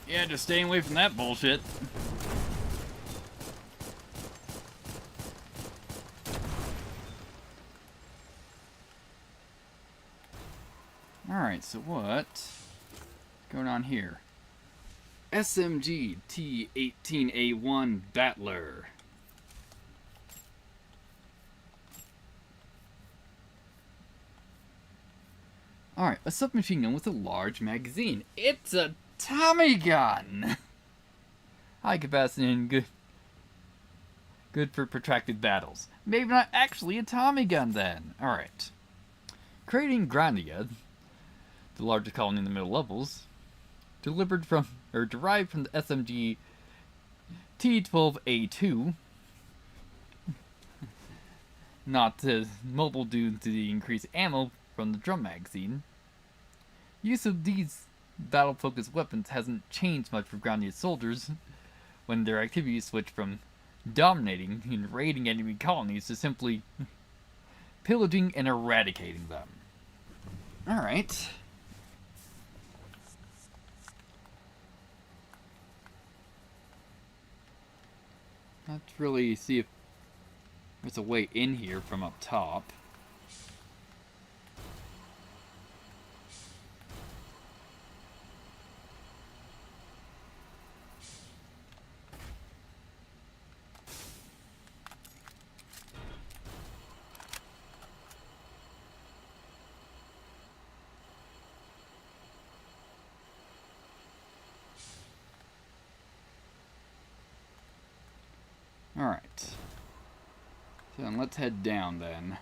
Yeah, just staying away from that bullshit. Alright, so what's going on here? SMG T-18A1 Battler. Alright, a submachine gun with a large magazine. It's a Tommy gun! High capacity and good for protracted battles. Maybe not actually a Tommy gun then. Alright. Creating Grandia, the largest colony in the middle levels, derived from the SMG T-12A2. Not mobile due to the increased ammo from the drum magazine. Use of these battle-focused weapons hasn't changed much for Grandia's soldiers when their activities switch from dominating and raiding enemy colonies to simply pillaging and eradicating them. Alright. Let's really see if there's a way in here from up top. Alright. So then let's head down then.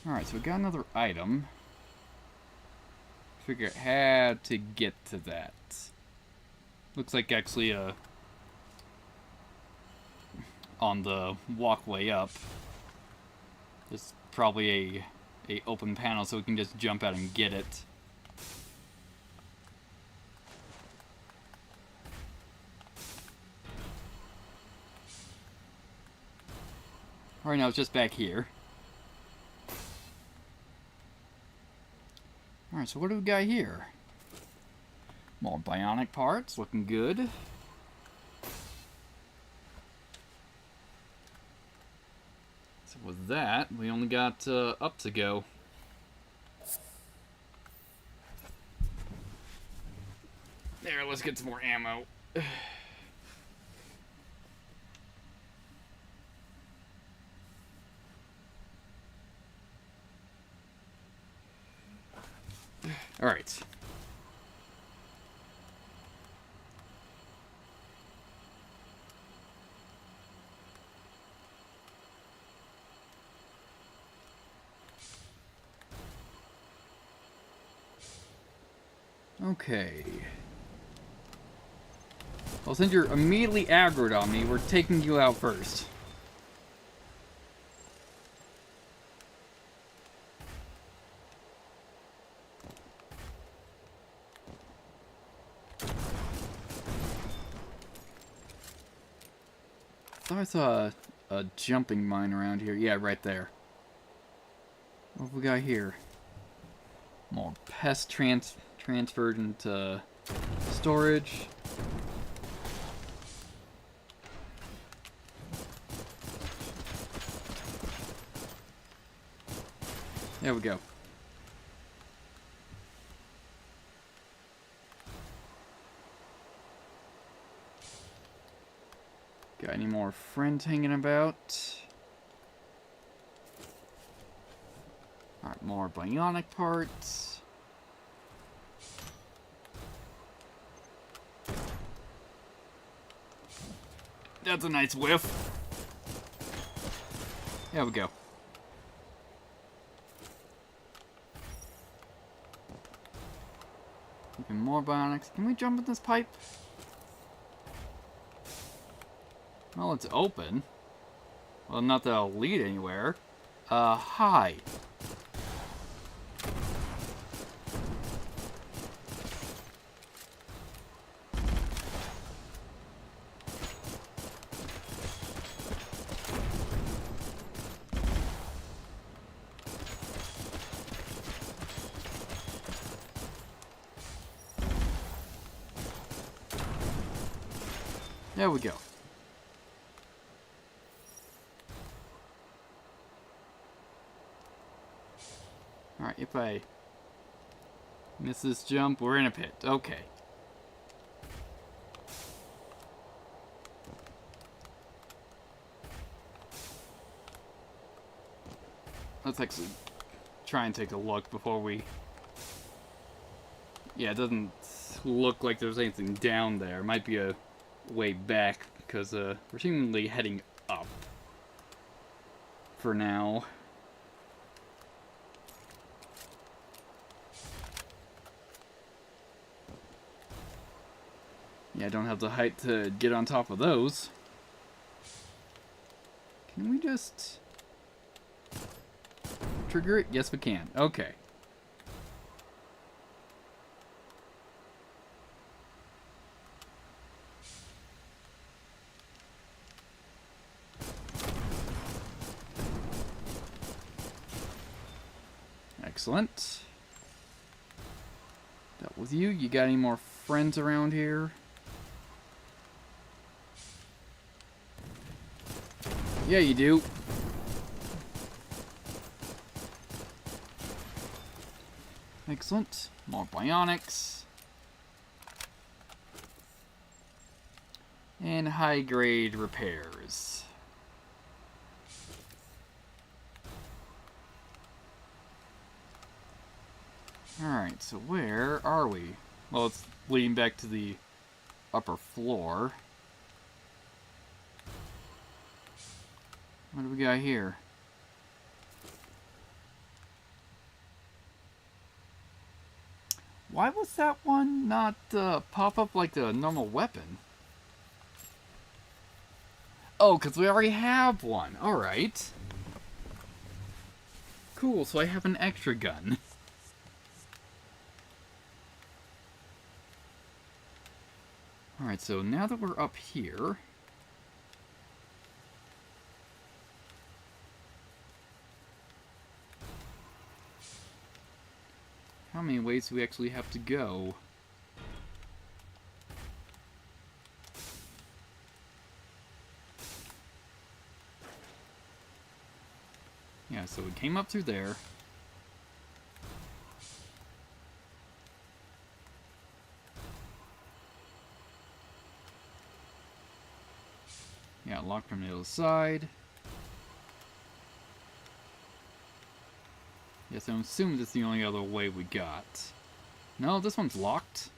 Alright, so we got another item. Figure out how to get to that. Looks like actually on the walkway up, there's probably a open panel so we can just jump out and get it. Right now it's just back here. Alright, so what do we got here? More bionic parts, looking good. So with that, we only got up to go. There, let's get some more ammo. Alright. Okay. Well, since you're immediately aggroed on me, we're taking you out first. I thought I saw a jumping mine around here. Yeah, right there. What have we got here? More pest transferred into storage. There we go. Got any more friends hanging about? Alright, more bionic parts. That's a nice whiff. There we go. Even more bionics. Can we jump in this pipe? Well, it's open. Well, not that it'll lead anywhere. Hi. There we go. Alright, if I miss this jump, we're in a pit. Okay. Let's actually try and take a look before we... Yeah, it doesn't look like there's anything down there. Might be a way back, because we're seemingly heading up for now. Yeah, I don't have the height to get on top of those. Can we just trigger it? Yes, we can. Okay. Excellent. Dealt with you. You got any more friends around here? Yeah, you do. Excellent. More bionics. And high-grade repairs. Alright, so where are we? Well, it's leading back to the upper floor. What do we got here? Why was that one not pop up like the normal weapon? Oh, because we already have one. Alright. Cool, so I have an extra gun. Alright, so now that we're up here... How many ways do we actually have to go? Yeah, so we came up through there. Yeah, locked from the other side. Yes, I'm assuming this is the only other way we got. No, this one's locked.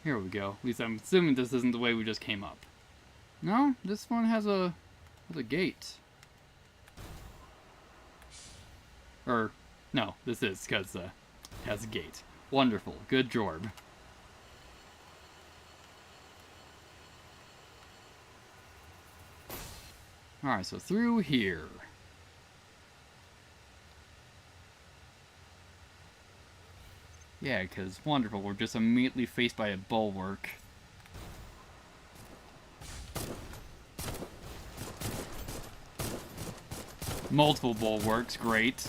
Here we go. At least I'm assuming this isn't the way we just came up. No, this one has a gate. Or, no, this is, because it has a gate. Wonderful. Good job. Alright, so through here. Yeah, because wonderful, we're just immediately faced by a bulwark. Multiple bulwarks, great.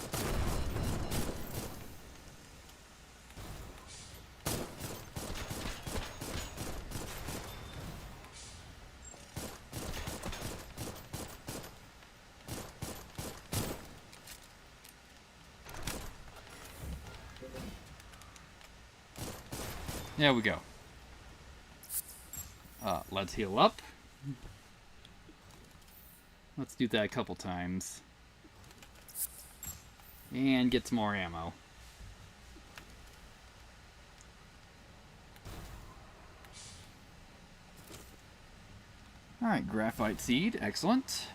There we go. Let's heal up. Let's do that a couple times. And get some more ammo. Alright, graphite seed. Excellent.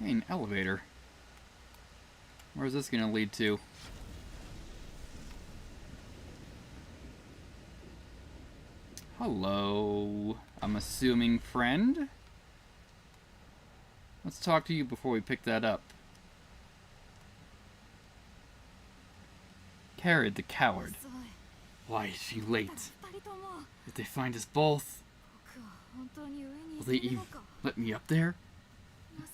Hey, an elevator. Where's this gonna lead to? Hello, I'm assuming friend? Let's talk to you before we pick that up. Carrot the coward. Why is she late? If they find us both, will they even let me up there?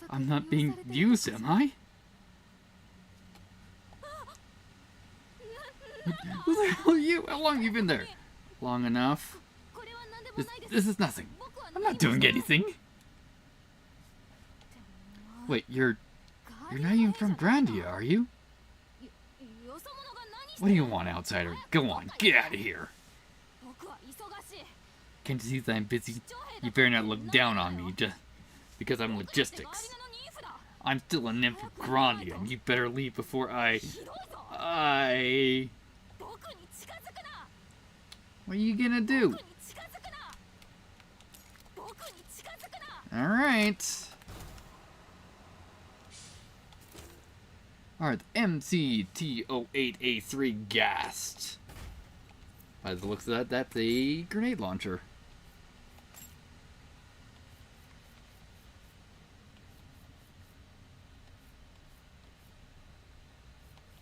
I'm not being used, am I? Who the hell are you? How long have you been there? Long enough. This is nothing. I'm not doing anything. Wait, you're not even from Grandia, are you? What do you want, outsider? Go on, get out of here. Can't you see that I'm busy? You better not look down on me just because I'm logistics. I'm still a nymph of Grandia, and you better leave before I... What are you gonna do? Alright. Alright, MCT-08A3 gassed. By the looks of that, that's a grenade launcher.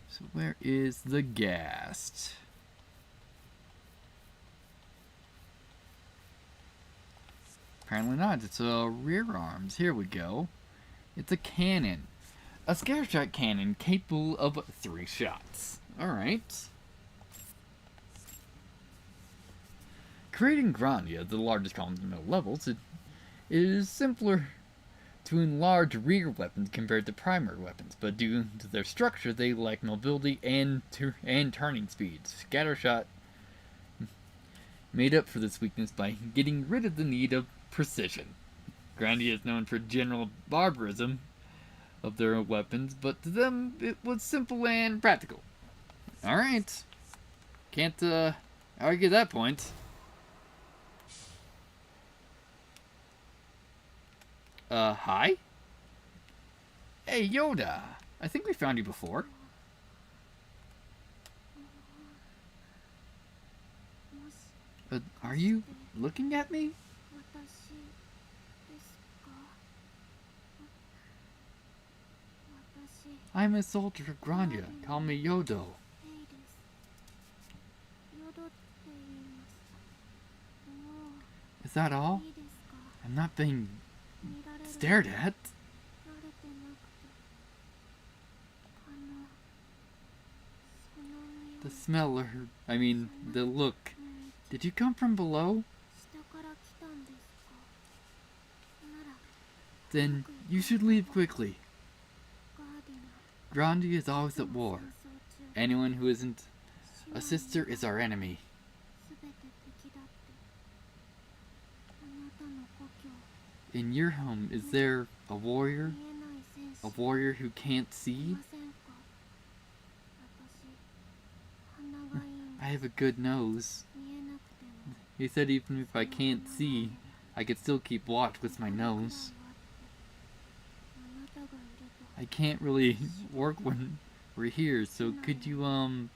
So where is the gassed? Apparently not. It's a rear arms. Here we go. It's a cannon. A scattershot cannon capable of 3 shots. Alright. Creating Grandia, the largest column in the middle levels, it is simpler to enlarge rear weapons compared to primary weapons, but due to their structure, they lack mobility and turning speed. Scattershot made up for this weakness by getting rid of the need of precision. Grandia is known for general barbarism of their weapons, but to them it was simple and practical. Alright. Can't argue that point. Hi? Hey, Yoda. I think we found you before. Are you looking at me? I'm a soldier of Grandia. Call me Yodo. Is that all? I'm not being stared at. The smell, or I mean, the look. Did you come from below? Then you should leave quickly. Grandia is always at war. Anyone who isn't a sister is our enemy. In your home, is there a warrior? A warrior who can't see? I have a good nose. He said even if I can't see, I could still keep watch with my nose. I can't really work when we're here, so could you, is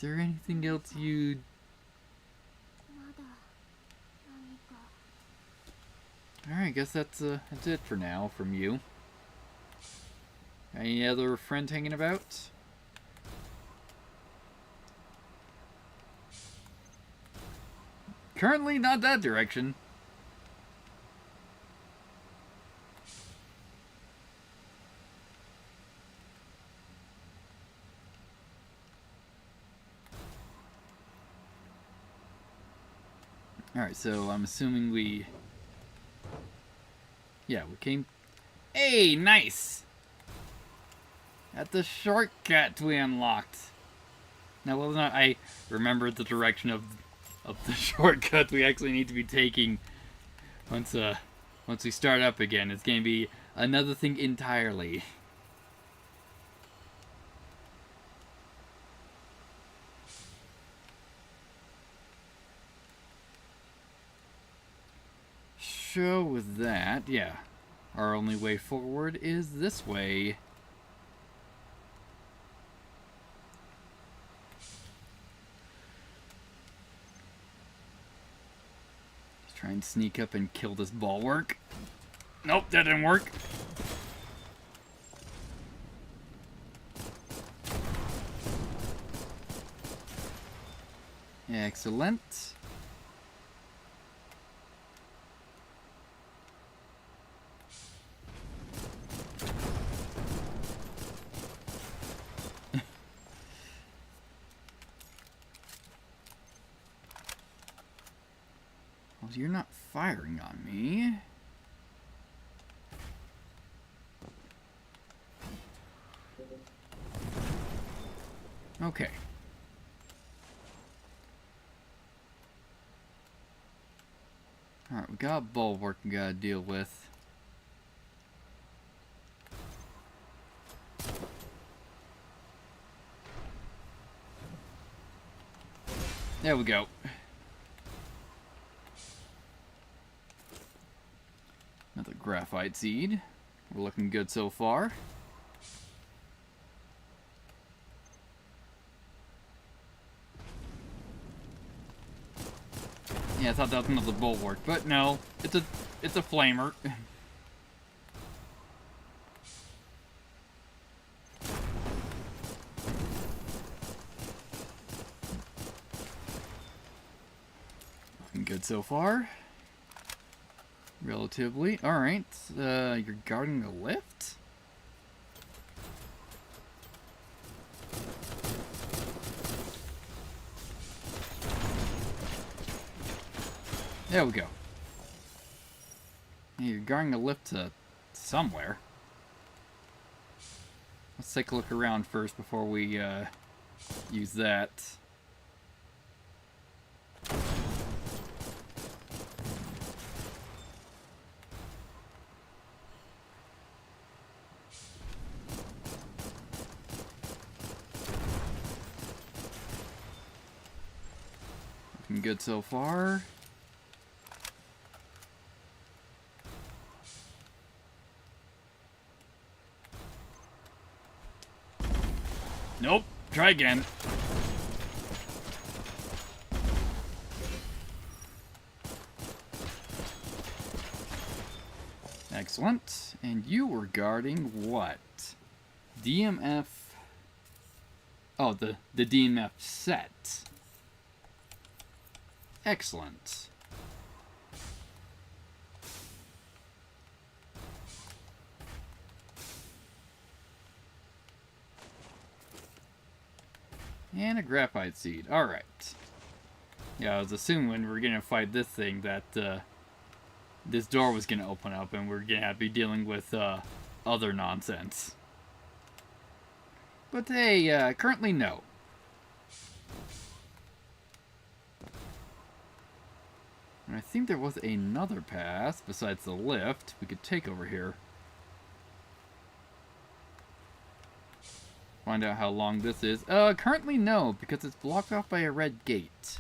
there anything else you'd... Alright, I guess that's it for now from you. Any other friends hanging about? Currently not that direction. Alright, so I'm assuming we... Yeah, we came Hey, nice! At the shortcut we unlocked. Now, whether or not I remember the direction of the shortcut we actually need to be taking once we start up again, it's going to be another thing entirely. So with that, yeah, our only way forward is this way. Let's try and sneak up and kill this bulwark. Nope, that didn't work. Excellent. Well, you're not firing on me. Okay. Alright, we got a bulwark we gotta deal with. There we go. Another graphite seed. We're looking good so far. Yeah, I thought that was another bulwark, but no, it's a flamer. Looking good so far. Relatively. Alright, you're guarding the lift? There we go. Yeah, you're guarding the lift to somewhere. Let's take a look around first before we use that. Looking good so far. Nope. Try again. Excellent. And you were guarding what? DMF... Oh, the DMF set. Excellent. And a graphite seed. Alright. Yeah, I was assuming when we were gonna fight this thing that this door was gonna open up and we're gonna have to be dealing with other nonsense. But hey, currently no. And I think there was another path besides the lift we could take over here. Find out how long this is. Currently no, because it's blocked off by a red gate.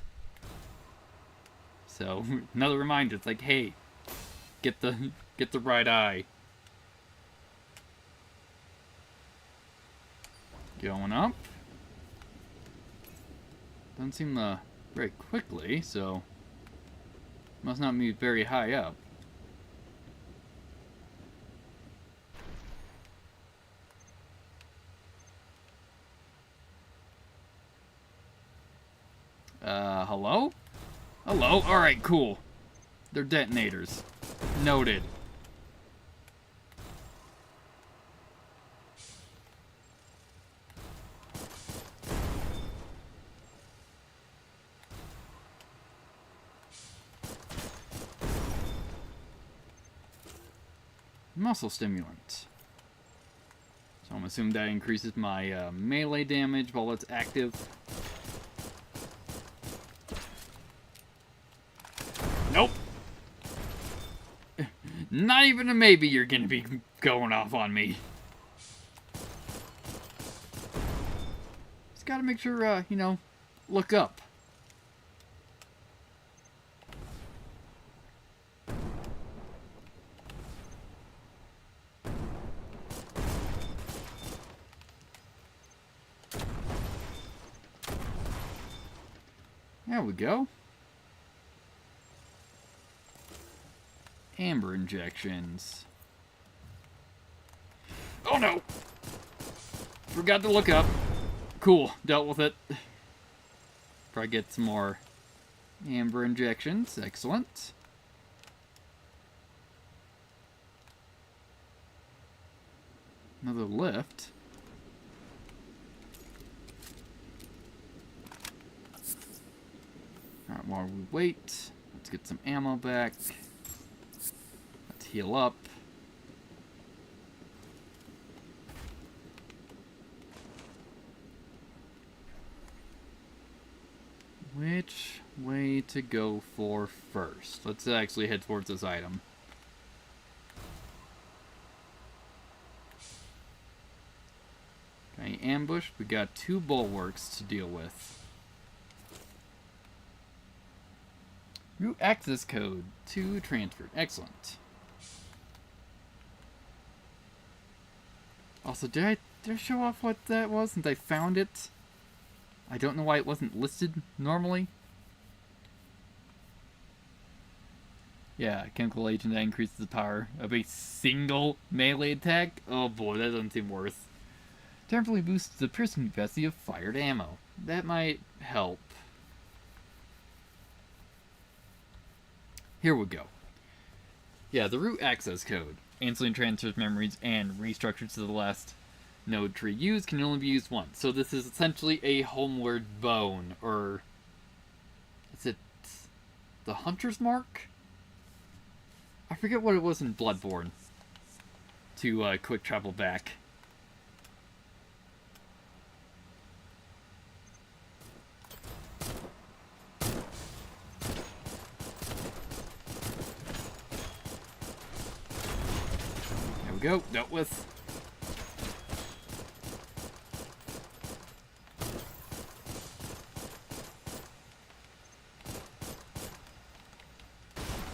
So, another reminder, it's like, hey, get the right eye. Going up. Doesn't seem very quickly, so must not be very high up. Hello? Hello? Alright, cool. They're detonators. Noted. muscle stimulant. So I'm assuming that increases my melee damage while it's active. Nope. Not even a maybe you're gonna be going off on me. Just gotta make sure, you know, look up. There we go. Amber injections. Oh no! Forgot to look up. Cool, dealt with it. Probably get some more amber injections. Excellent. Another lift. Alright, while we wait, let's get some ammo back. Let's heal up. Which way to go for first? Let's actually head towards this item. Okay, ambush. We got 2 bulwarks to deal with. Route access code 2 transferred. Excellent. Also, did I show off what that was since I found it? I don't know why it wasn't listed normally. Yeah, chemical agent that increases the power of a single melee attack. Oh boy, that doesn't seem worth. Temporarily boosts the piercing capacity of fired ammo. That might help. Here we go. Yeah, the root access code. Instantly transfers memories and restructures to the last node tree used can only be used once. So this is essentially a homeward bone, or is it the Hunter's Mark? I forget what it was in Bloodborne to quick travel back. There we go, dealt with.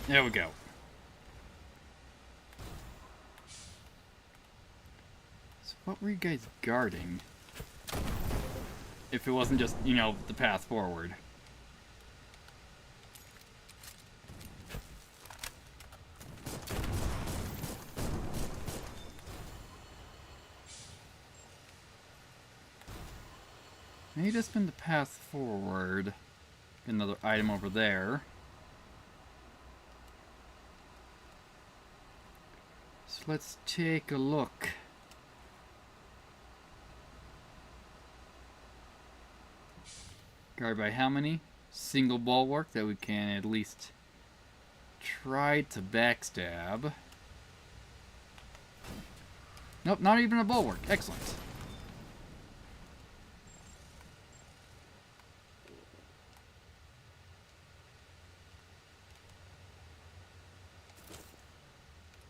There we go. So what were you guys guarding? If it wasn't just, you know, the path forward. Maybe just been the path forward. Another item over there. So let's take a look. Guard by how many? Single bulwark that we can at least try to backstab. Nope, not even a bulwark. Excellent.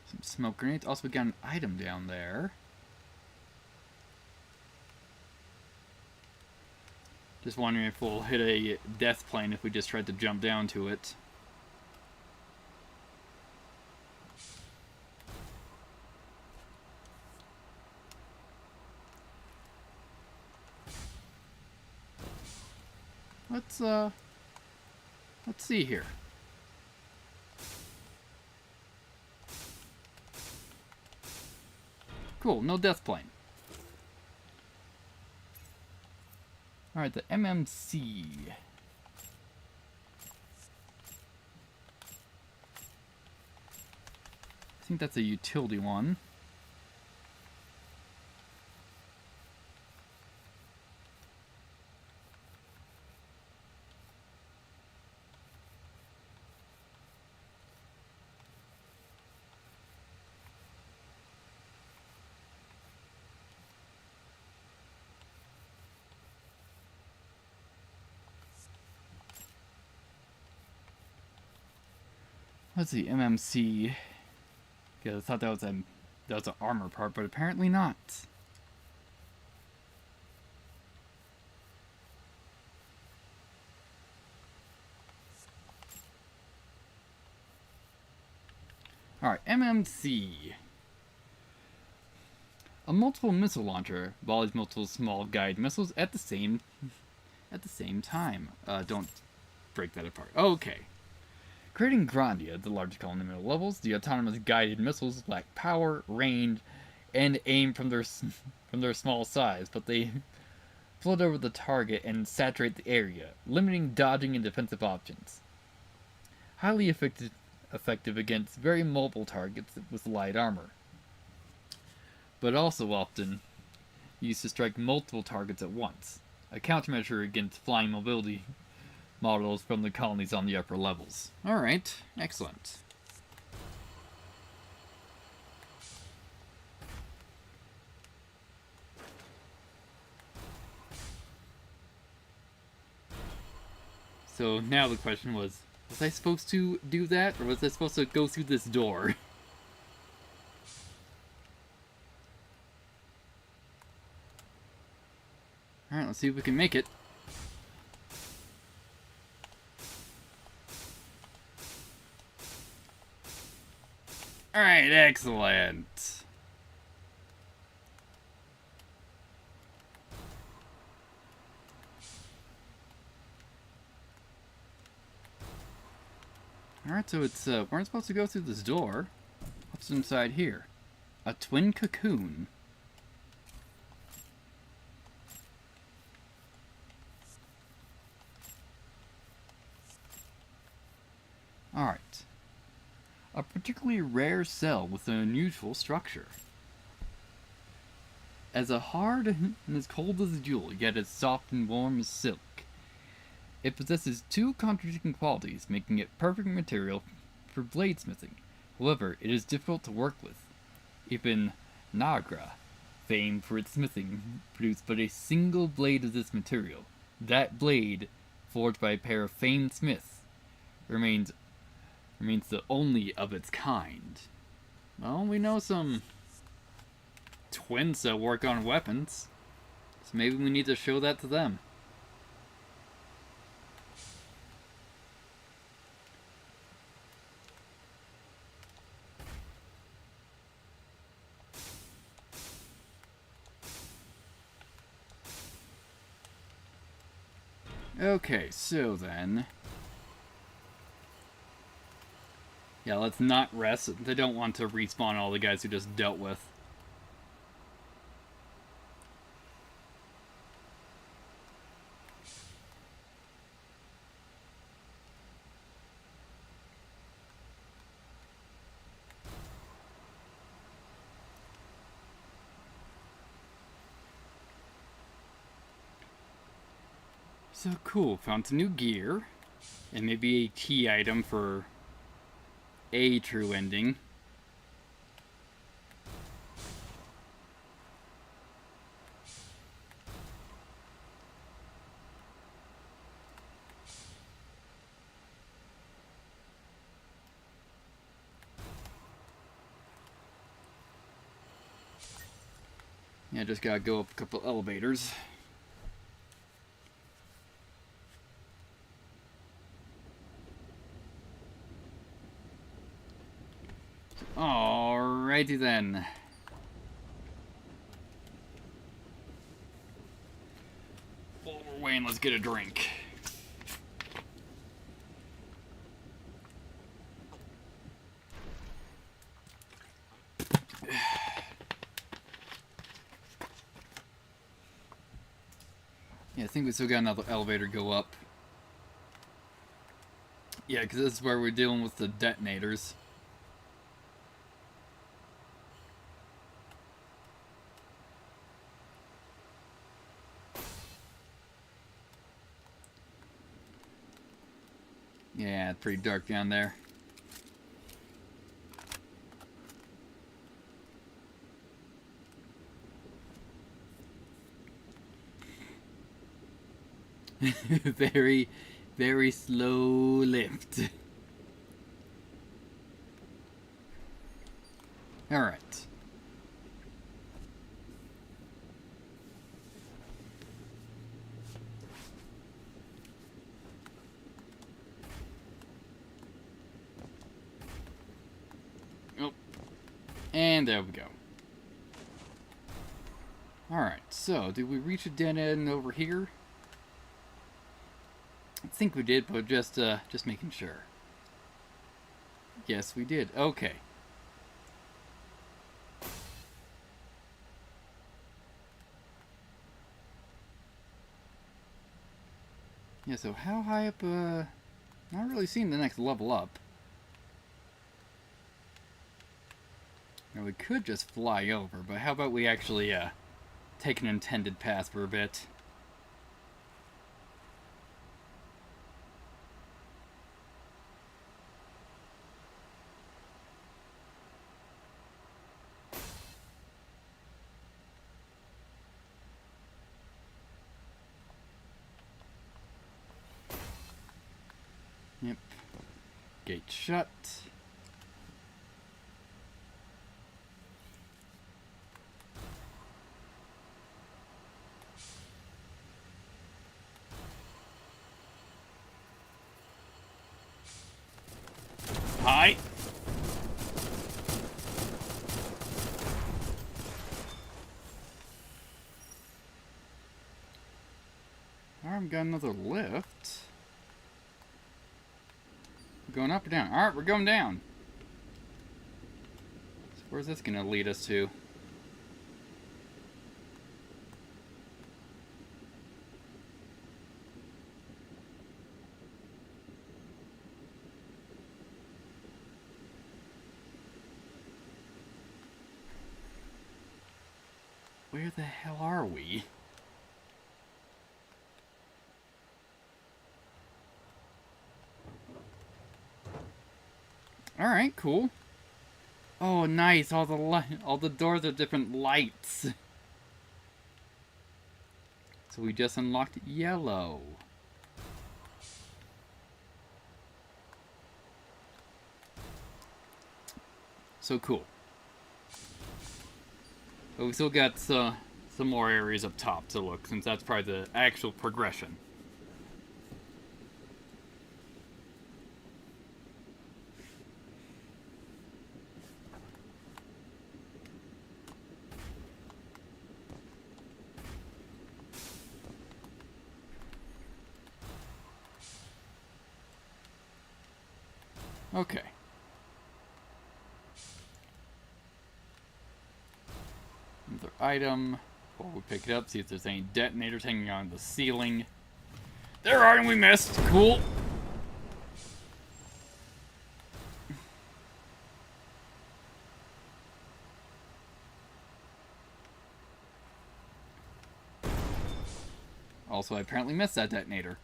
Some smoke grenades. Also, we got an item down there. Just wondering if we'll hit a death plane if we just tried to jump down to it. Let's see here. Cool, no death plane. Alright, the MMC. I think that's a utility one. let's see, MMC. Yeah, I thought that was an armor part, but apparently not. Alright, MMC. A multiple missile launcher volleys multiple small guided missiles at the same time. Don't break that apart. Okay. Creating Grandia, the largest colony in the middle levels, the autonomous guided missiles lack power, range, and aim from their small size, but they float over the target and saturate the area, limiting dodging and defensive options. Highly effective against very mobile targets with light armor, but also often used to strike multiple targets at once, a countermeasure against flying mobility models from the colonies on the upper levels. Alright, excellent. So now the question was I supposed to do that, or was I supposed to go through this door? Alright, let's see if we can make it. Alright, excellent. Alright, so it's, we're supposed to go through this door. What's inside here? A twin cocoon. Alright. A particularly rare cell with an unusual structure. As hard and as cold as a jewel, yet as soft and warm as silk. It possesses two contradicting qualities, making it perfect material for bladesmithing. However, it is difficult to work with. Even Nagra, famed for its smithing, produced but a single blade of this material. That blade, forged by a pair of famed smiths, remains the only of its kind. Well, we know some twins that work on weapons, so maybe we need to show that to them. Okay, so then... yeah, let's not rest. They don't want to respawn all the guys who just dealt with. So cool, found some new gear. And maybe a key item for a true ending. Yeah, just gotta go up a couple elevators. Alrighty then. While we're waiting, let's get a drink. Yeah, I think we still got another elevator go up. Yeah, because this is where we're dealing with the detonators. Yeah, it's pretty dark down there. Very, very slow lift. Alright. Oh. And there we go. Alright, so did we reach a dead end over here? I think we did, but just making sure. Yes, we did. Okay. Yeah, so how high up, not really seeing the next level up. Now we could just fly over, but how about we actually, take an intended path for a bit? Yep. Gate shut. Hi. Alright, got another lift. We're going up or down? Alright, we're going down. So where's this gonna lead us to? Where the hell are we? Alright, cool. Oh, nice. All the doors are different lights. So we just unlocked yellow. So cool. But we still got some more areas up top to look, since that's probably the actual progression. Okay. Another item. Before we pick it up, see if there's any detonators hanging on the ceiling. There are, and we missed. Cool. Also, I apparently missed that detonator.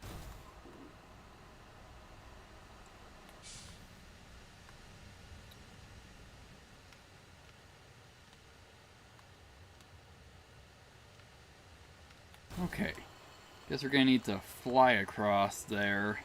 Okay. Guess we're gonna need to fly across there.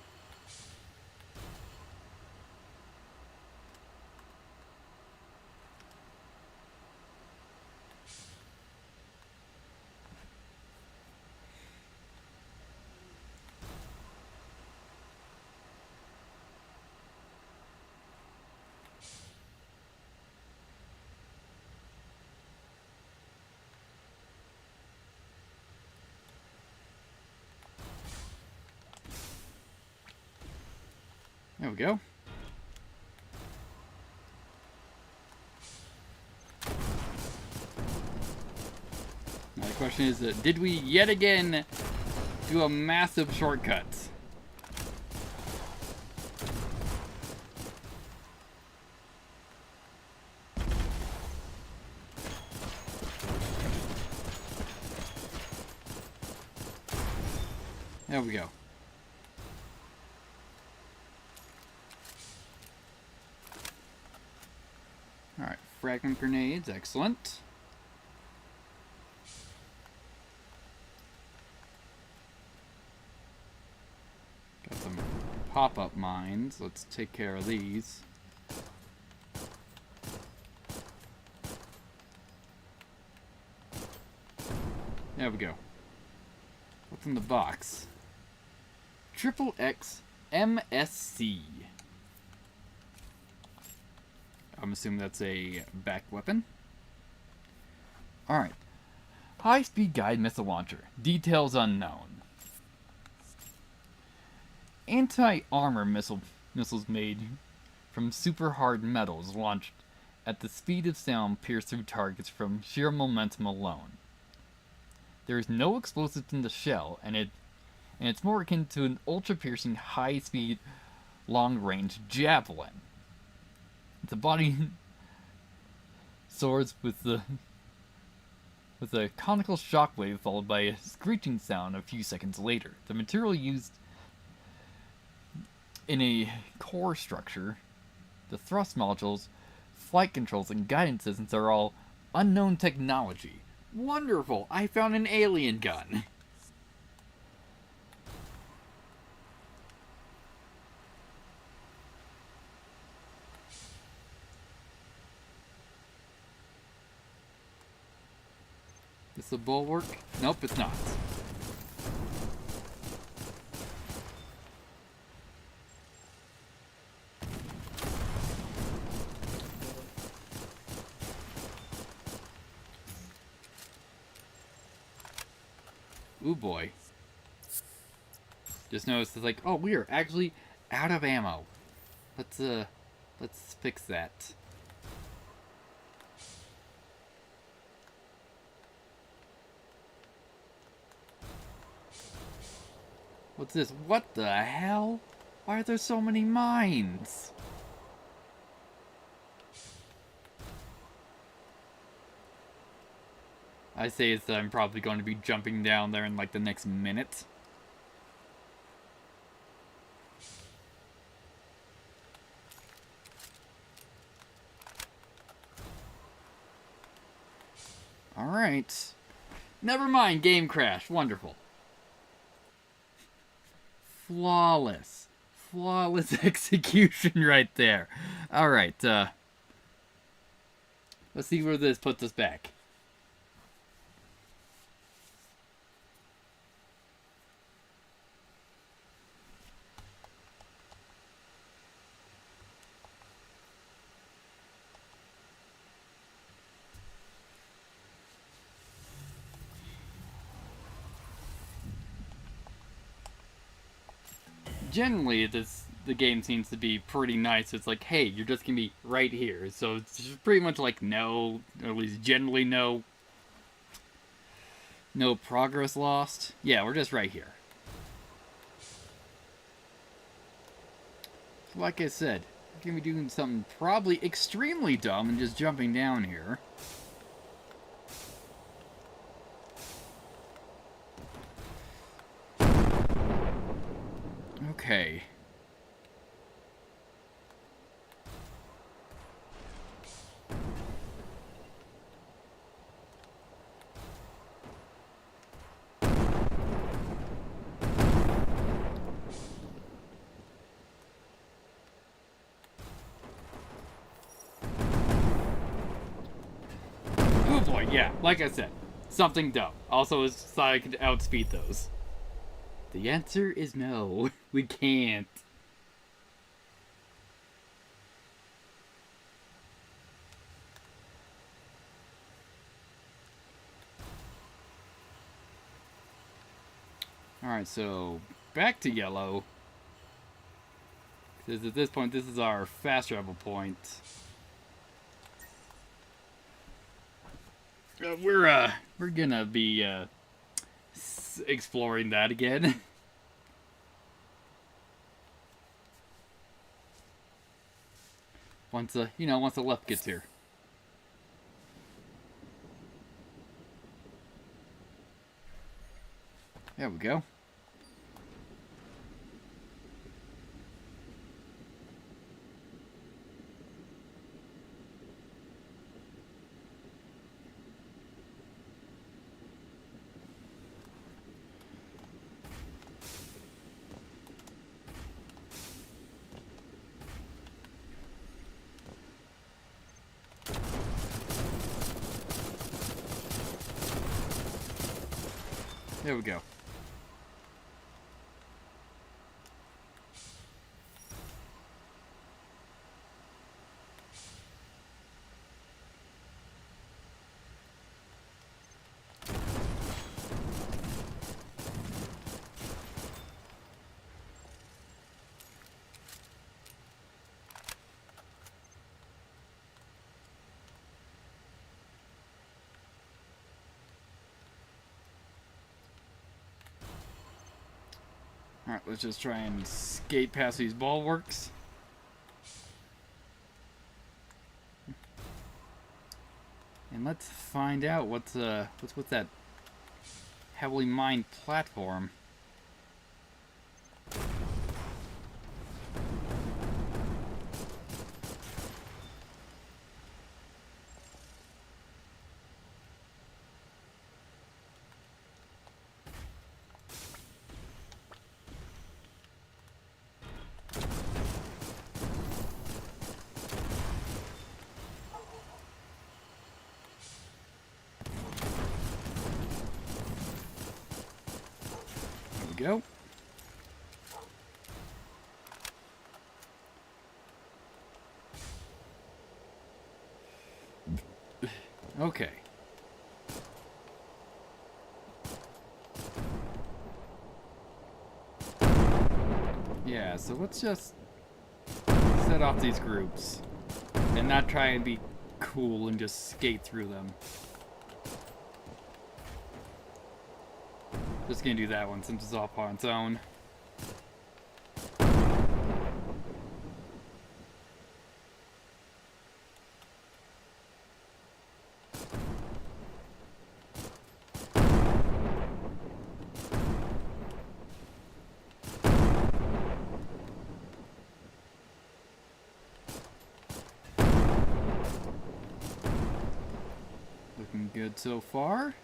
There we go. Now the question is, did we yet again do a massive shortcut? There we go. Alright, fragment grenades, excellent. Got some pop-up mines, let's take care of these. There we go. What's in the box? Triple X MSC. I'm assuming that's a back weapon. Alright. High-speed guide missile launcher. Details unknown. Anti-armor missiles made from super hard metals launched at the speed of sound pierce through targets from sheer momentum alone. There is no explosives in the shell, and it's more akin to an ultra-piercing, high-speed, long-range javelin. The body soars with a conical shockwave followed by a screeching sound a few seconds later. The material used in a core structure, the thrust modules, flight controls, and guidance systems are all unknown technology. Wonderful! I found an alien gun! This a bulwark? Nope, it's not. Ooh boy. Just noticed it's like, oh, we are actually out of ammo. Let's fix that. What's this? What the hell? Why are there so many mines? I say it's that I'm probably going to be jumping down there in like the next minute. Alright. Never mind, game crash. Wonderful. Flawless. Flawless execution right there. Alright, let's see where this puts us back. Generally, the game seems to be pretty nice. It's like, hey, you're just gonna be right here. So it's just pretty much like no, or at least generally no progress lost. Yeah, we're just right here. Like I said, we're gonna be doing something probably extremely dumb and just jumping down here. Okay. Oh boy, yeah, like I said, something dumb. Also, thought I could outspeed those. The answer is no. We can't. Alright, so back to yellow. Because at this point, this is our fast travel point. We're gonna be exploring that again. once once the left gets here. There we go. There we go. Alright, let's just try and skate past these bulwarks. And let's find out what's with that heavily mined platform. Go. Okay. Yeah, so let's just set off these groups and not try and be cool and just skate through them. Just gonna do that one since it's off on its own. Looking good so far.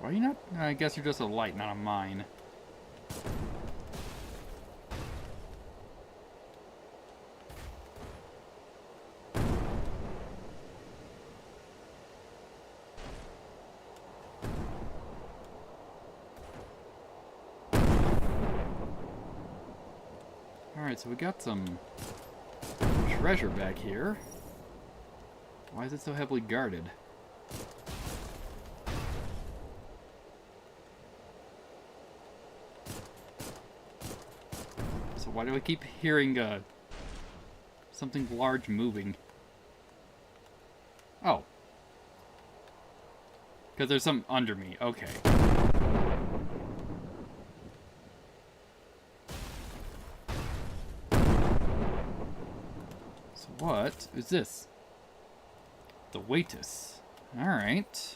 Are you not? I guess you're just a light, not a mine. Alright, so we got some treasure back here. Why is it so heavily guarded? So why do I keep hearing something large moving? Oh. Because there's some under me. Okay. So what is this? The Waitus. Alright.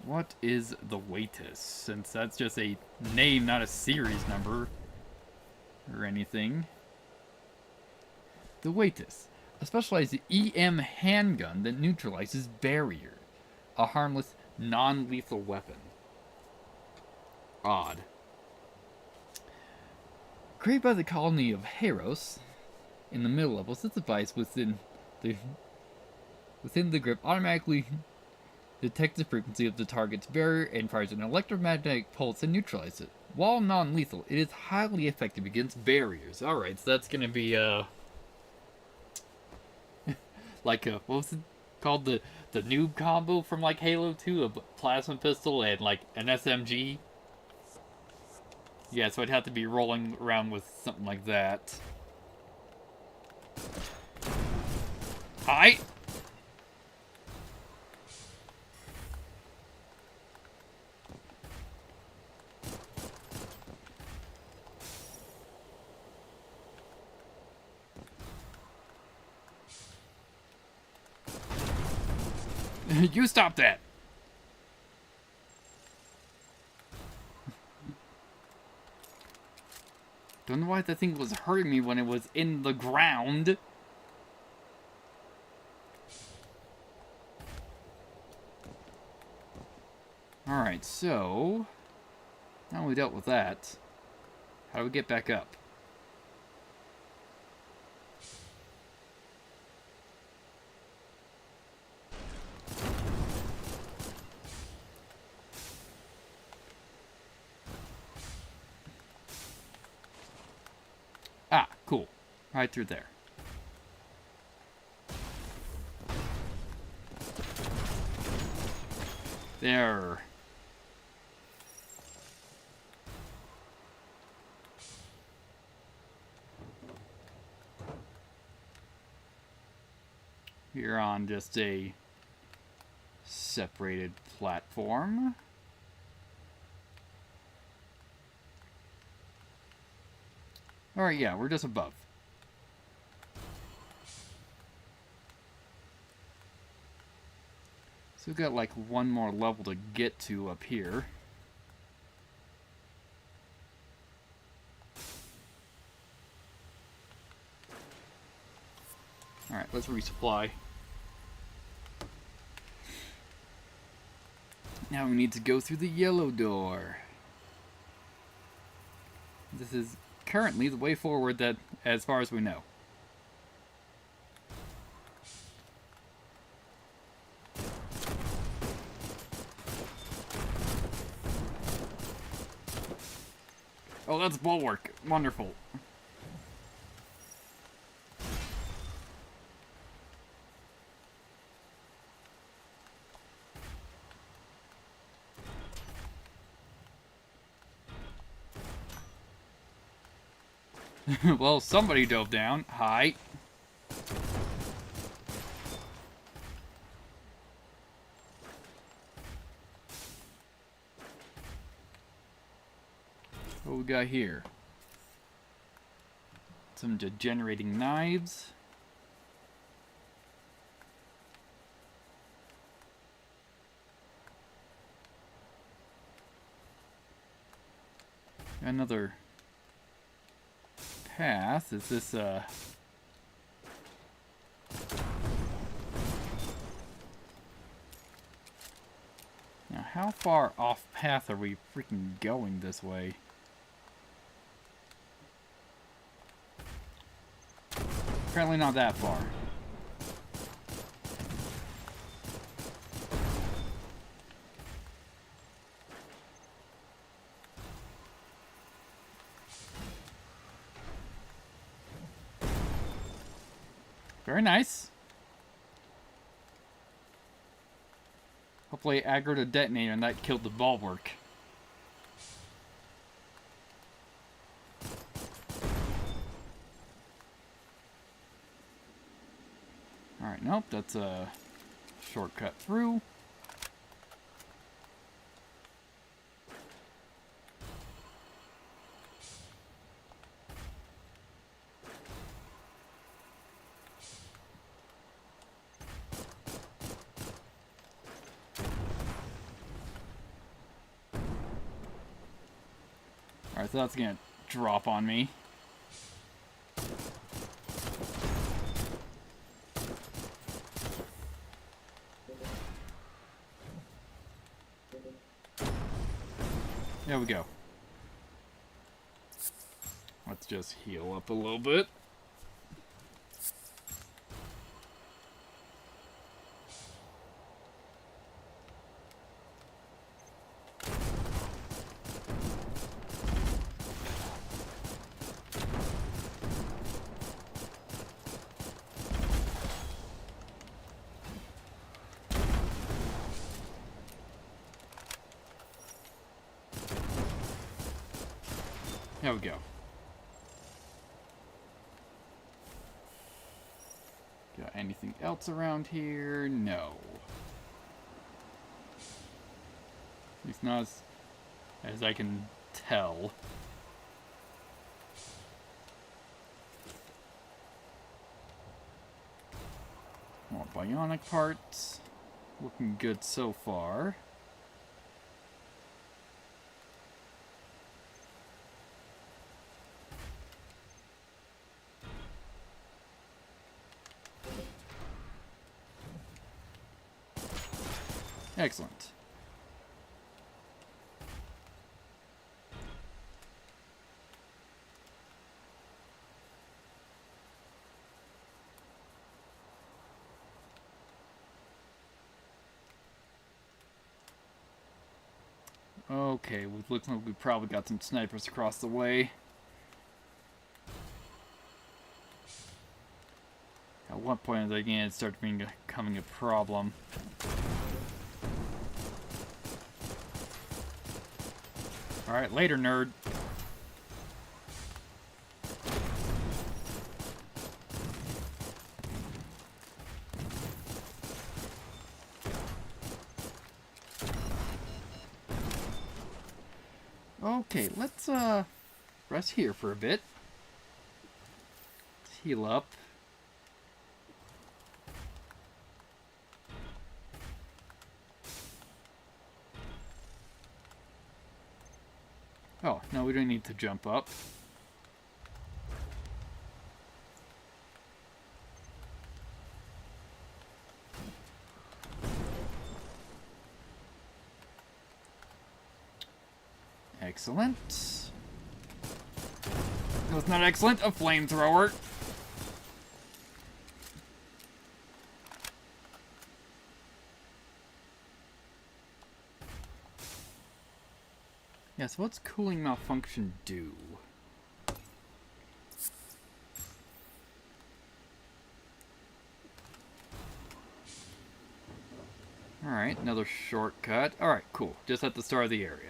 What is the Waitus? Since that's just a name, not a series number or anything. The Waitus, a specialized EM handgun that neutralizes barrier. A harmless, non-lethal weapon. Odd. Created by the colony of Heros, in the middle levels, this device within the grip automatically detects the frequency of the target's barrier and fires an electromagnetic pulse and neutralizes it. While non-lethal, it is highly effective against barriers. Alright, so that's gonna be, like, what was it called? The noob combo from, like, Halo 2? A plasma pistol and, like, an SMG? Yeah, so I'd have to be rolling around with something like that. Hi! You stop that! Don't know why that thing was hurting me when it was in the ground. Alright, so... now we dealt with that. How do we get back up? Ah, cool. Right through there. There. We're on just a separated platform. Alright, yeah, we're just above. So we've got like one more level to get to up here. Alright, let's resupply. Now we need to go through the yellow door. This is currently the way forward that, as far as we know. Oh, that's bulwark. Wonderful. Well, somebody dove down. Hi. What we got here? Some degenerating knives. Another path. Is this now how far off path are we freaking going this way? Apparently not that far. Very nice. Hopefully I aggroed a detonator and that killed the bulwark. Alright, nope, that's a shortcut through. Alright, so that's gonna drop on me. There we go. Let's just heal up a little bit. There we go. Got anything else around here? No. At least not as I can tell. More bionic parts. Looking good so far. Excellent. Okay, well, looks like we probably got some snipers across the way. At one point, again, it started becoming a problem. Alright, later, nerd. Okay, let's rest here for a bit. Let's heal up. Oh, no, we don't need to jump up. Excellent. No, it's not excellent. A flamethrower. Yes, what's cooling malfunction do? Alright, another shortcut. Alright, cool. Just at the start of the area.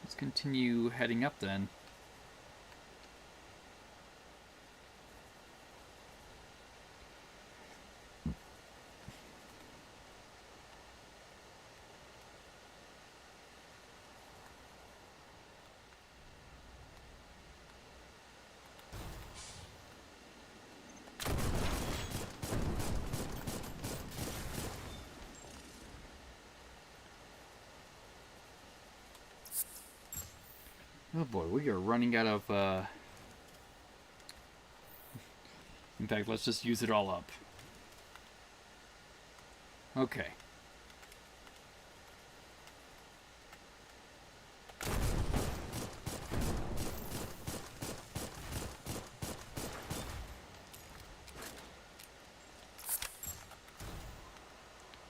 Let's continue heading up then. Oh boy, we are running out of, In fact, let's just use it all up. Okay.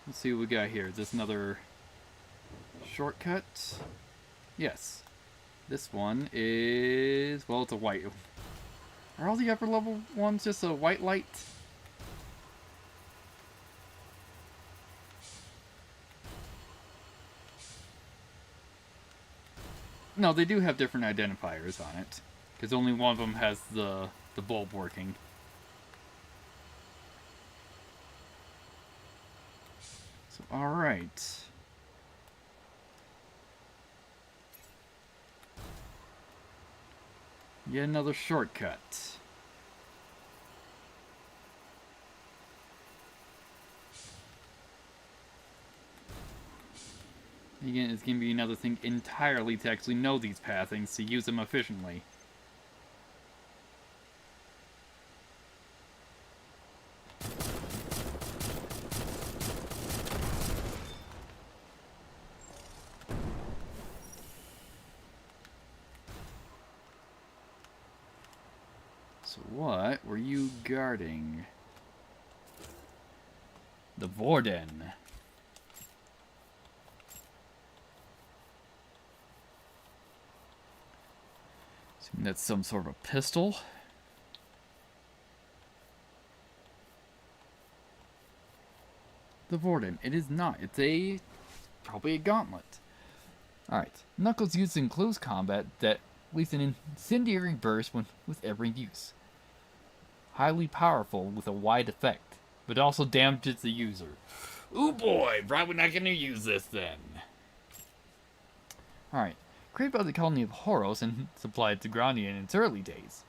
Let's see what we got here. Is this another shortcut? Yes. This one is... well, it's a white. Are all the upper level ones just a white light? No, they do have different identifiers on it. Because only one of them has the bulb working. So, alright. Yet another shortcut. Again, it's going to be another thing entirely to actually know these pathings to use them efficiently. So what were you guarding? The Vorden. Assuming that's some sort of a pistol. The Vorden. It is not. It's probably a gauntlet. Alright. Knuckles used in close combat that release an incendiary burst with every use. Highly powerful with a wide effect, but also damages the user. Ooh boy, probably not gonna use this then. Alright, created by the colony of Horos and supplied to Grandia in its early days.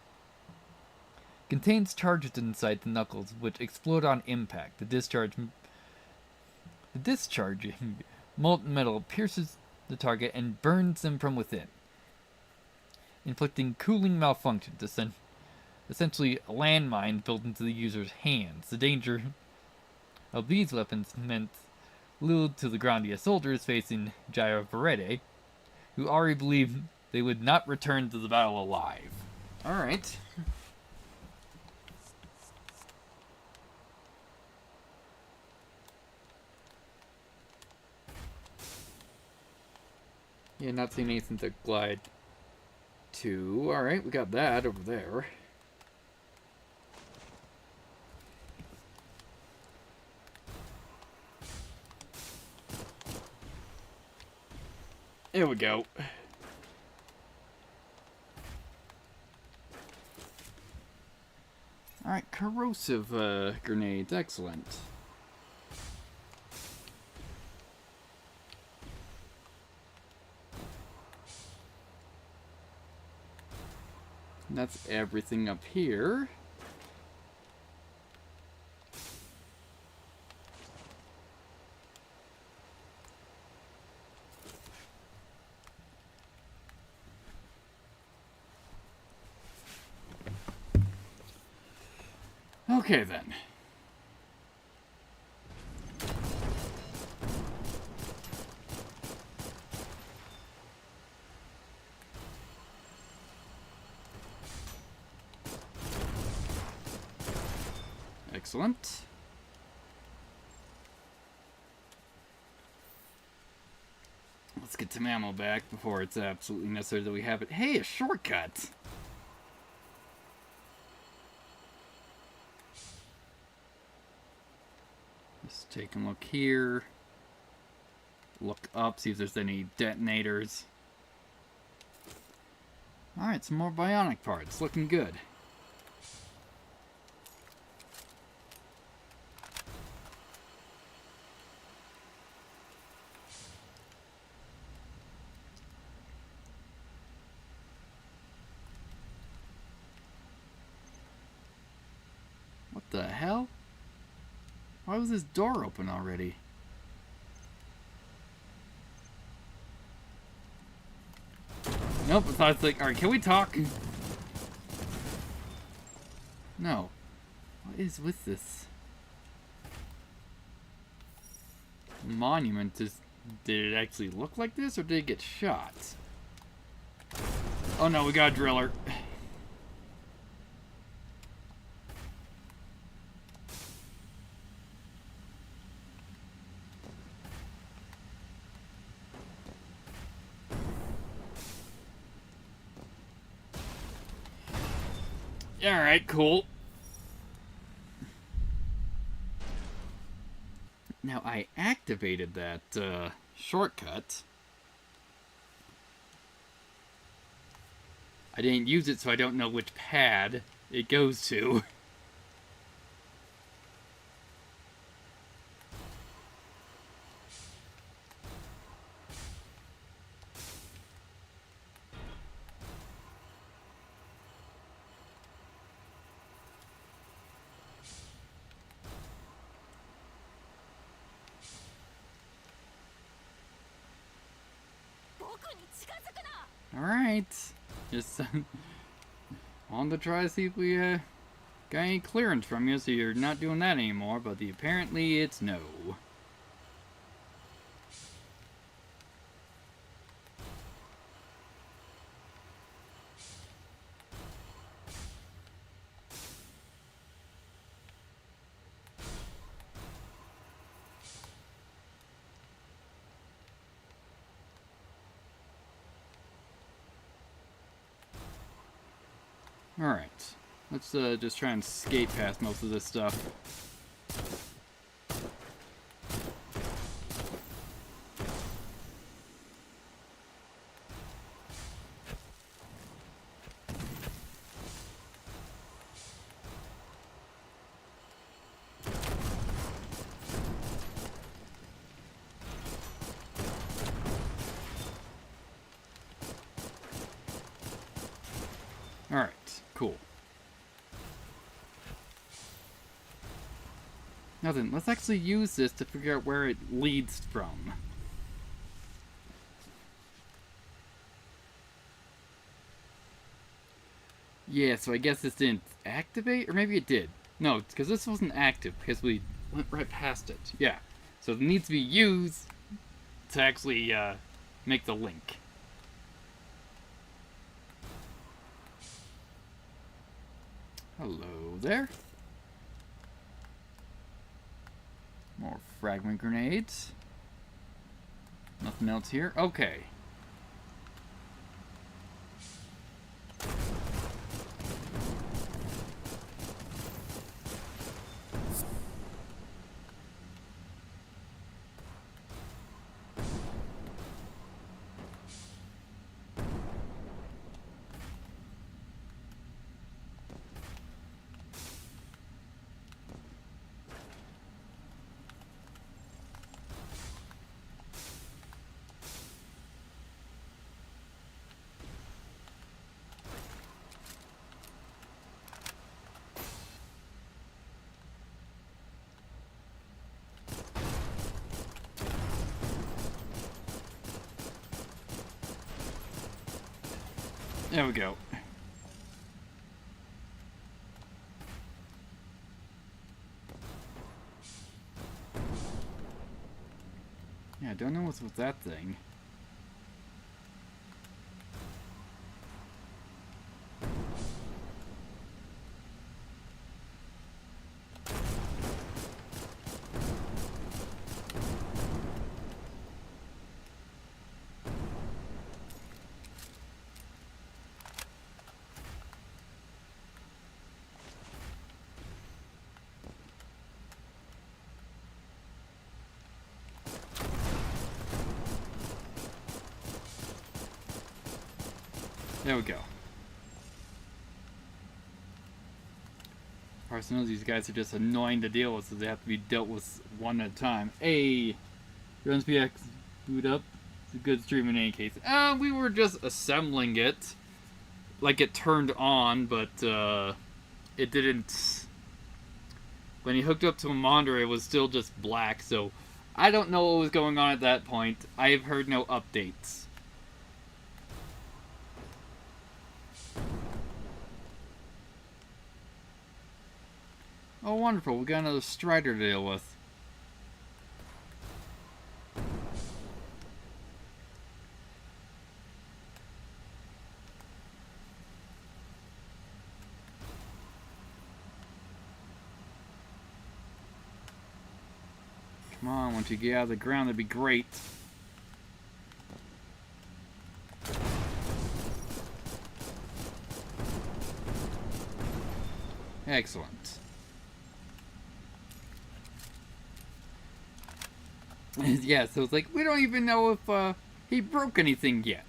Contains charges inside the knuckles which explode on impact. The discharging molten metal pierces the target and burns them from within, inflicting cooling malfunctions, essentially a landmine built into the user's hands. The danger of these weapons meant little to the Grandia soldiers facing Gyro Verede, who already believed they would not return to the battle alive. Alright. Yeah, not seeing anything to glide to. Alright, we got that over there. There we go. Alright, corrosive grenades. Excellent. And that's everything up here. Okay then. Excellent. Let's get some ammo back before it's absolutely necessary that we have it. Hey, a shortcut! Just take a look here. Look up, see if there's any detonators. Alright, some more bionic parts. Looking good. What the hell? Why was this door open already? Nope, I thought it's like, alright, can we talk? No. What is with this? Monument is... Did it actually look like this, or did it get shot? Oh no, we got a driller. Alright, cool. Now, I activated that shortcut. I didn't use it, so I don't know which pad it goes to. Alright. Just wanted to try to see if we got any clearance from you, so you're not doing that anymore, but apparently it's no. Alright. Let's just try and skate past most of this stuff. Alright, cool. Now then, let's actually use this to figure out where it leads from. Yeah, so I guess this didn't activate? Or maybe it did. No, because this wasn't active, because we went right past it. Yeah. So it needs to be used to actually make the link. Hello there. More fragment grenades. Nothing else here? Okay. There we go. Yeah, I don't know what's with that thing. There we go. Of course, some of these guys are just annoying to deal with, so they have to be dealt with one at a time. Hey, Runs PX, boot up. It's a good stream in any case. We were just assembling it. Like it turned on, but it didn't. When he hooked up to a monitor, it was still just black, so I don't know what was going on at that point. I have heard no updates. Oh, wonderful. We got another Strider to deal with. Come on, once you get out of the ground, that'd be great. Excellent. Yeah, so it's like, we don't even know if he broke anything yet,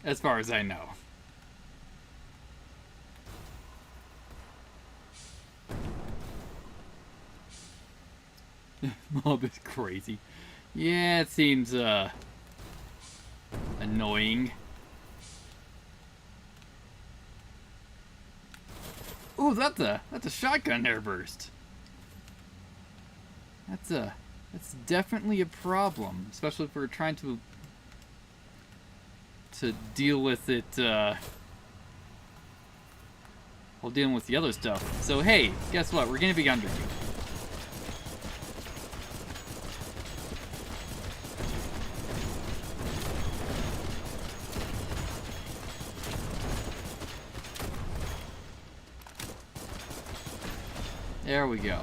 as far as I know. Mob is crazy. Yeah, it seems annoying. Ooh, that's a shotgun airburst. That's definitely a problem, especially if we're trying to deal with it while dealing with the other stuff. So hey, guess what? We're gonna be under you. There we go.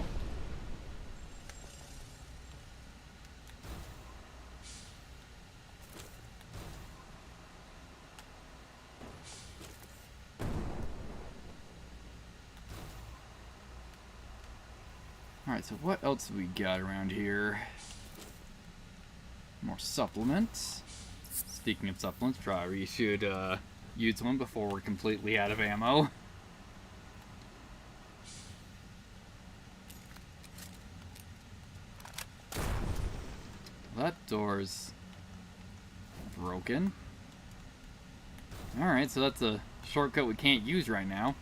Alright, so what else we got around here? More supplements. Speaking of supplements, probably should use one before we're completely out of ammo. That door's broken. Alright, so that's a shortcut we can't use right now.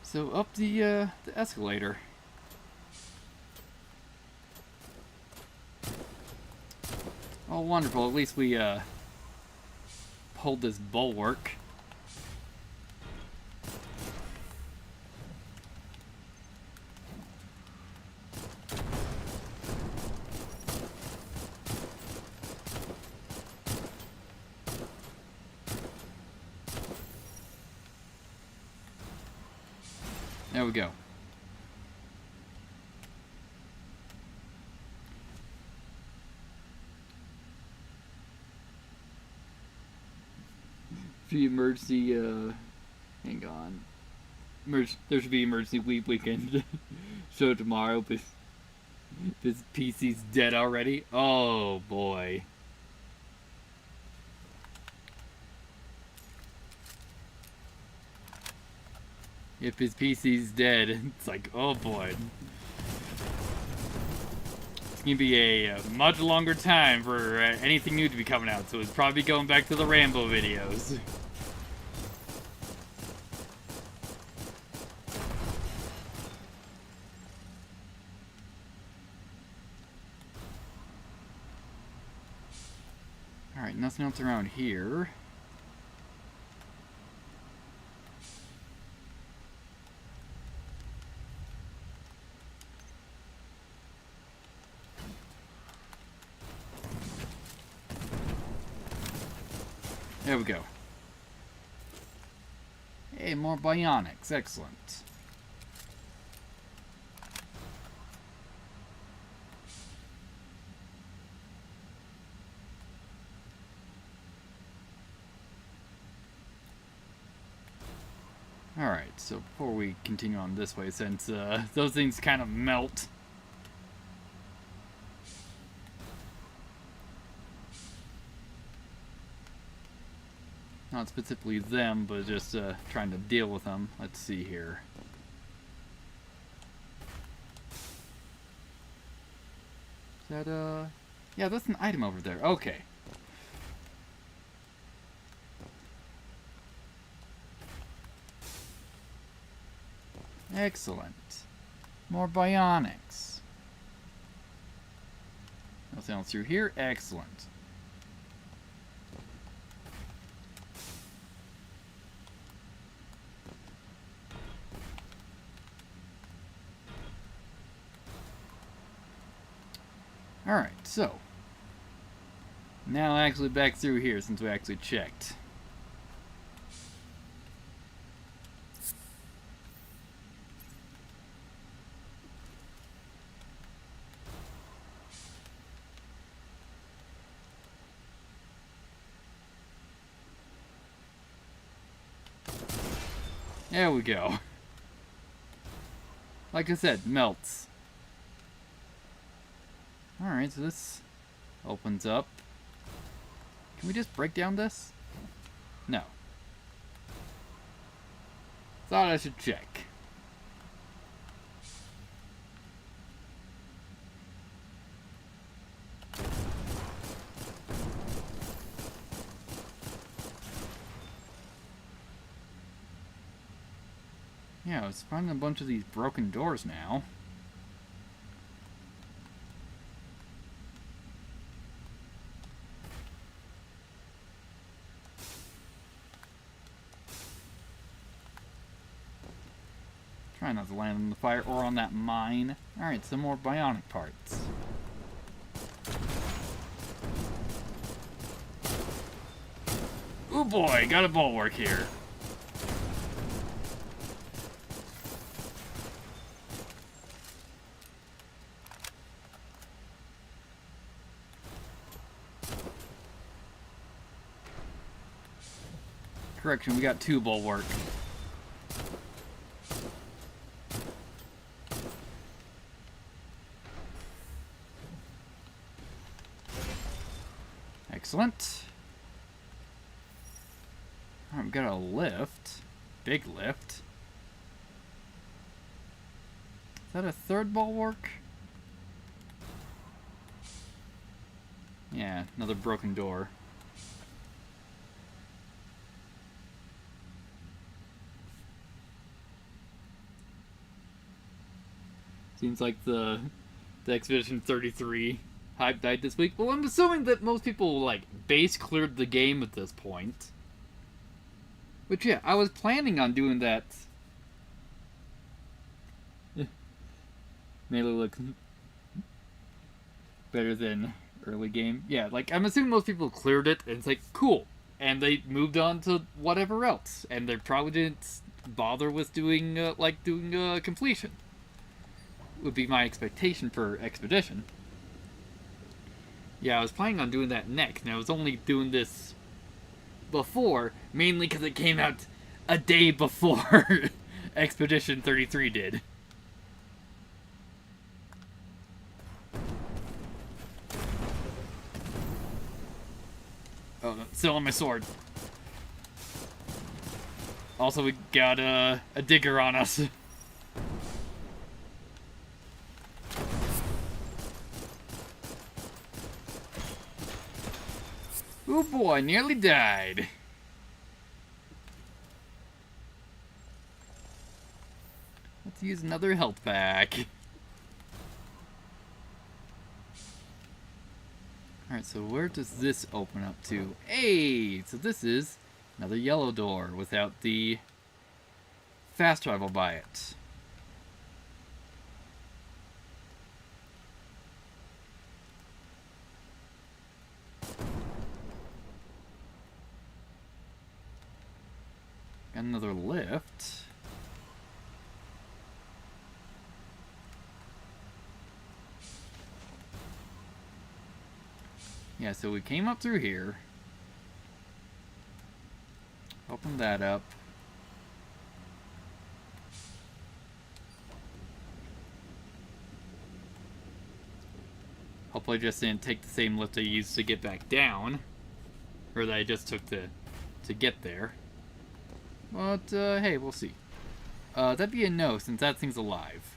So up the escalator. Oh, wonderful. At least we pulled this bulwark. There we go. The emergency, hang on. There should be emergency weekend show tomorrow, but this PC's dead already. Oh boy. If his PC's dead, it's like, oh boy. It's gonna be a much longer time for anything new to be coming out, so it's probably going back to the Rambo videos. Alright, nothing else around here. There we go. Hey, more bionics. Excellent. Alright, so before we continue on this way, since those things kind of melt. Not specifically them, but just trying to deal with them. Let's see here. Is that, yeah, that's an item over there. Okay. Excellent. More bionics. Nothing else through here? Excellent. Alright, so. Now actually back through here since we actually checked. There we go. Like I said, melts. Alright, so this opens up. Can we just break down this? No. Thought I should check. Yeah, I was finding a bunch of these broken doors now. Try not to land on the fire or on that mine. Alright, some more bionic parts. Oh boy, got a bulwark here. Correction, we got 2 bulwark. Excellent. Alright, we've got a lift. Big lift. Is that a 3rd bulwark? Yeah, another broken door. Seems like the Expedition 33 hype died this week. Well, I'm assuming that most people, like, base cleared the game at this point. Which, yeah, I was planning on doing that. Made it look better than early game. Yeah, like, I'm assuming most people cleared it, and it's like, cool. And they moved on to whatever else. And they probably didn't bother with doing completion. Would be my expectation for Expedition. Yeah, I was planning on doing that next, and I was only doing this before, mainly because it came out a day before Expedition 33 did. Oh, still on my sword. Also, we got a digger on us. Oh boy, nearly died. Let's use another health pack. Alright, so where does this open up to? Hey! So this is another yellow door without the fast travel by it. Got another lift. Yeah, so we came up through here. Open that up. Hopefully I just didn't take the same lift I used to get back down. Or that I just took to get there. But, hey, we'll see. That'd be a no, since that thing's alive.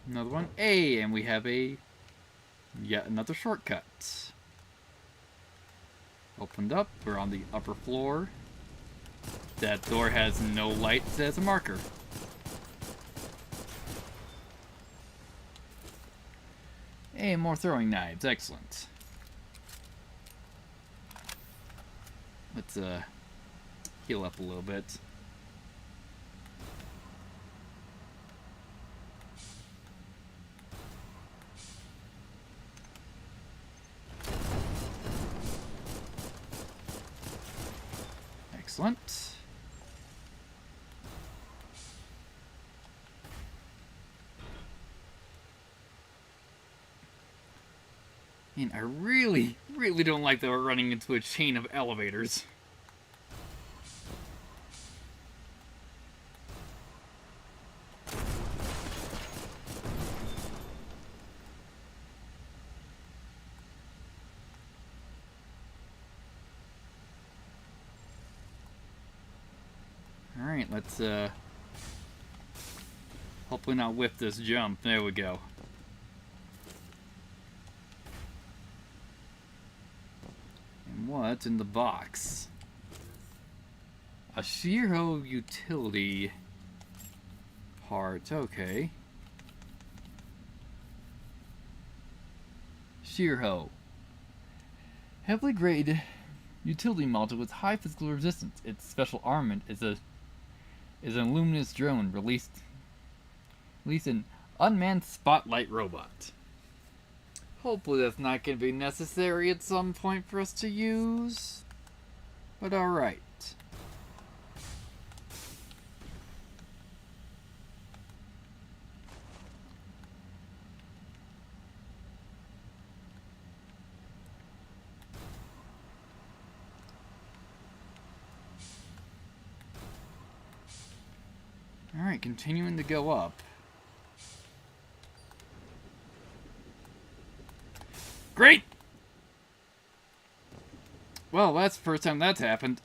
Another one. Hey, and we have yet another shortcut. Opened up. We're on the upper floor. That door has no lights as a marker. Hey, more throwing knives. Excellent. Let's heal up a little bit. Excellent. And I really don't like that we're running into a chain of elevators. Alright, let's hopefully not whip this jump. There we go. And what's in the box? A Shiro utility part, okay. Shiro. Heavily graded utility module with high physical resistance. Its special armament is an luminous drone released an unmanned spotlight robot. Hopefully that's not going to be necessary at some point for us to use. But alright. Alright, continuing to go up. Great! Well, that's the first time that's happened.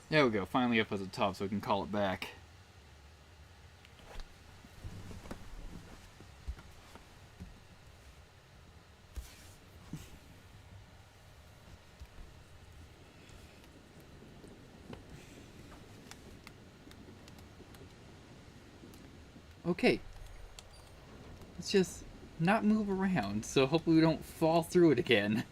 There we go, finally up at the top so we can call it back. Okay. Let's just not move around, so hopefully we don't fall through it again.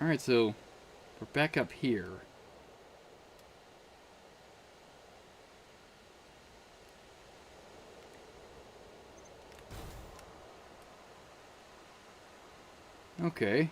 Alright, so we're back up here. Okay.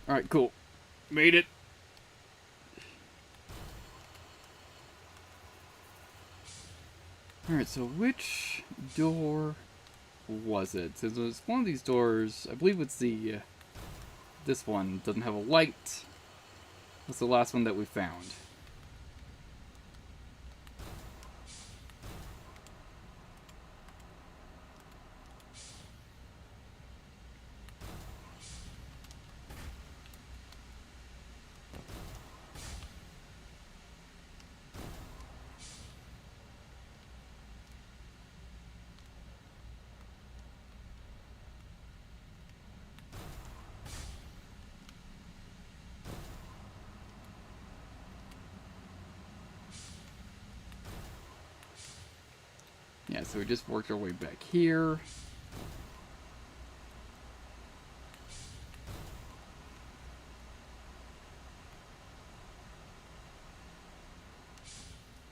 Alright, cool. Made it. Alright, so which door was it? So it was one of these doors. I believe it's the... this one doesn't have a light. That's the last one that we found. Yeah, so we just worked our way back here.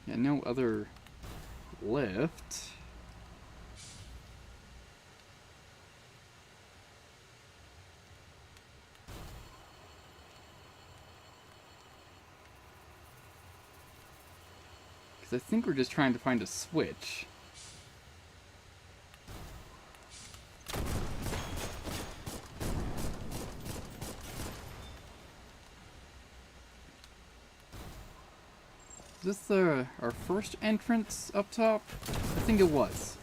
Yeah, no other lift. Because I think we're just trying to find a switch. Is this our first entrance up top? I think it was.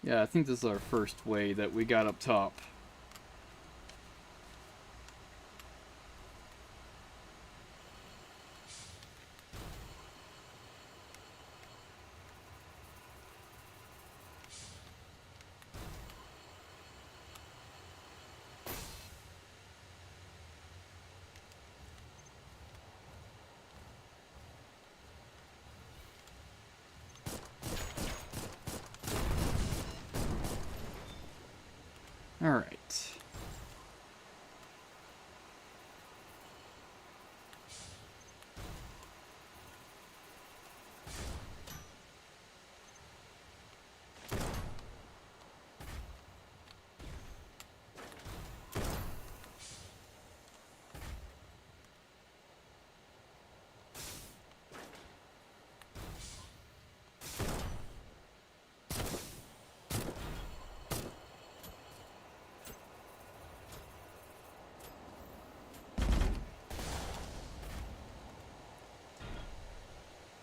Yeah, I think this is our first way that we got up top. Alright.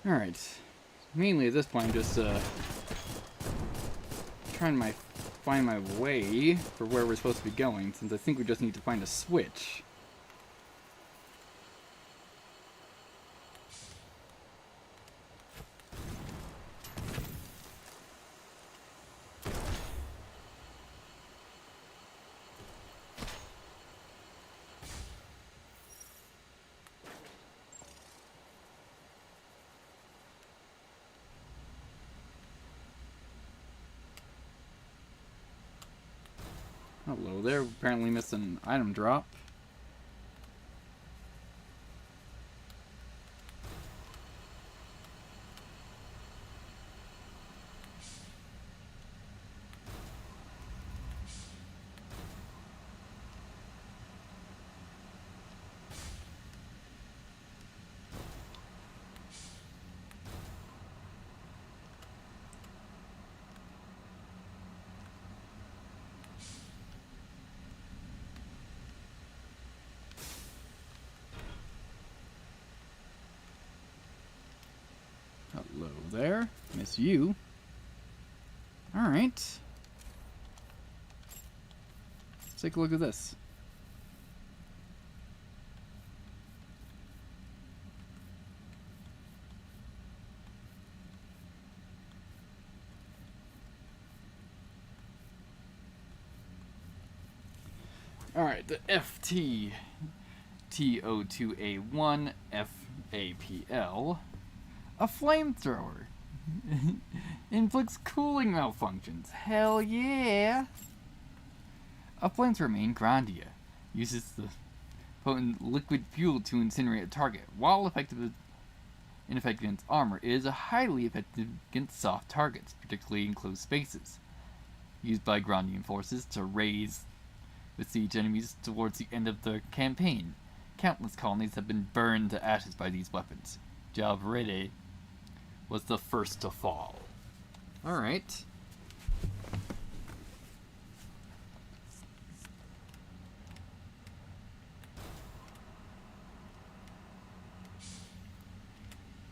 Alright. Mainly at this point, I'm just trying my find my way for where we're supposed to be going, since I think we just need to find a switch. Hello there, apparently missed an item drop. Hello there. Miss you. Alright. Let's take a look at this. Alright, the FTTO2A1 FAPL. A flamethrower. Inflicts cooling malfunctions. Hell yeah! A flamethrower main Grandia uses the potent liquid fuel to incinerate a target. While ineffective against armor, it is highly effective against soft targets, particularly in closed spaces. Used by Grandian forces to raise besieged enemies towards the end of the campaign. Countless colonies have been burned to ashes by these weapons. Jalvrede was the first to fall. Alright.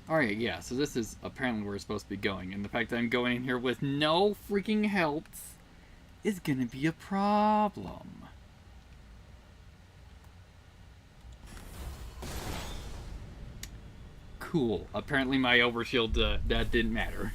Alright, yeah, so this is apparently where we're supposed to be going, and the fact that I'm going in here with no freaking health is gonna be a problem. Cool. Apparently my overshield, that didn't matter.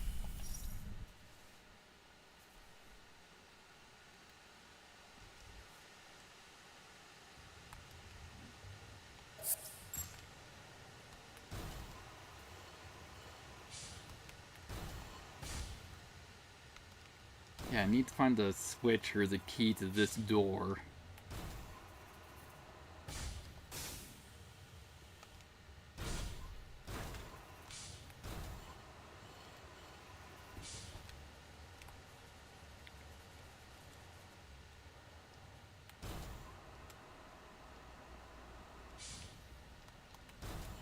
Yeah, I need to find the switch or the key to this door.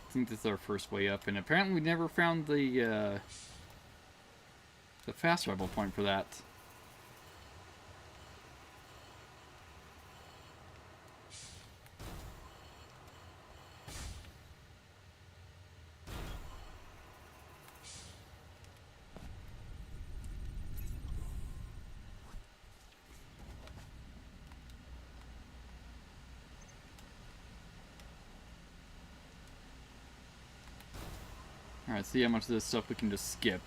I think this is our first way up, and apparently we never found the fast travel point for that. Alright, see how much of this stuff we can just skip.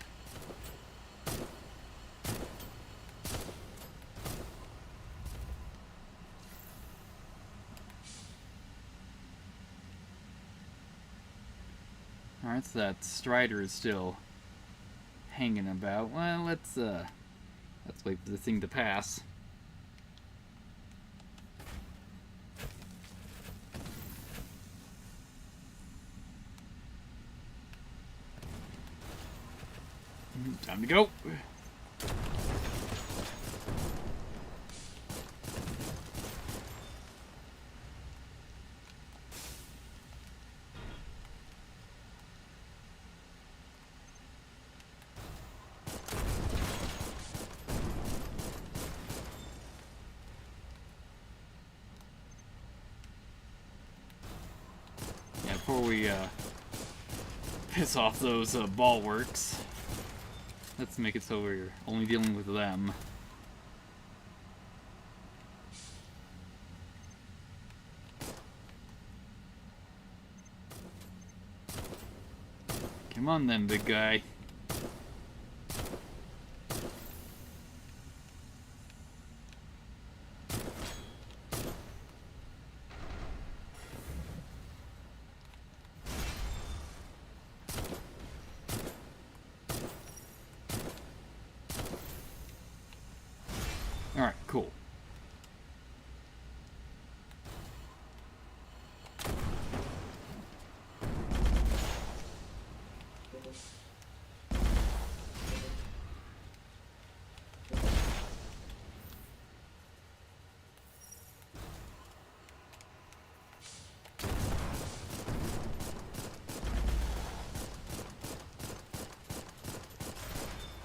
Alright, so that Strider is still hanging about. Well, let's wait for the thing to pass. Time to go. Yeah, before we piss off those bulwarks. Let's make it so we're only dealing with them. Come on then, big guy. Alright, cool.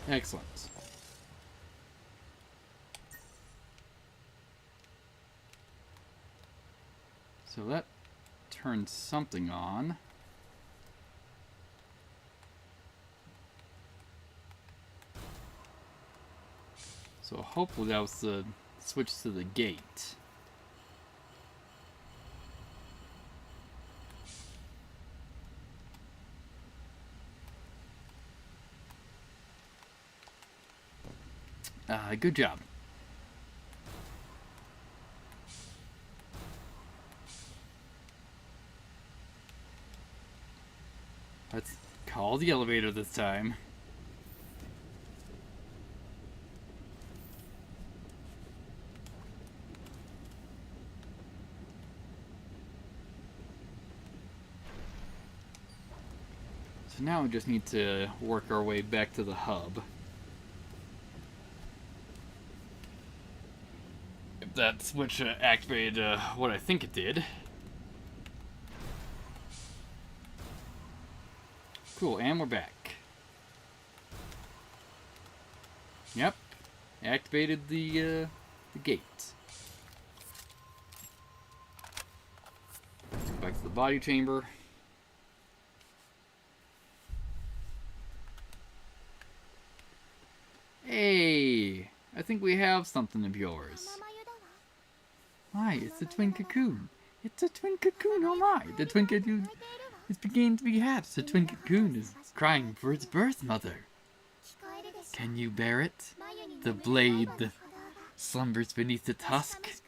Excellent. So that turns something on. So hopefully that was the switch to the gate. Good job. Let's call the elevator this time. So now we just need to work our way back to the hub. If that switch activated what I think it did. Cool, and we're back. Yep, activated the gate. Let's go back to the body chamber. Hey, I think we have something of yours. Why, it's the twin cocoon. It's a twin cocoon, oh my! The twin cocoon is beginning to be hatched. The twin cocoon is crying for its birth mother. Can you bear it? The blade that slumbers beneath the tusk.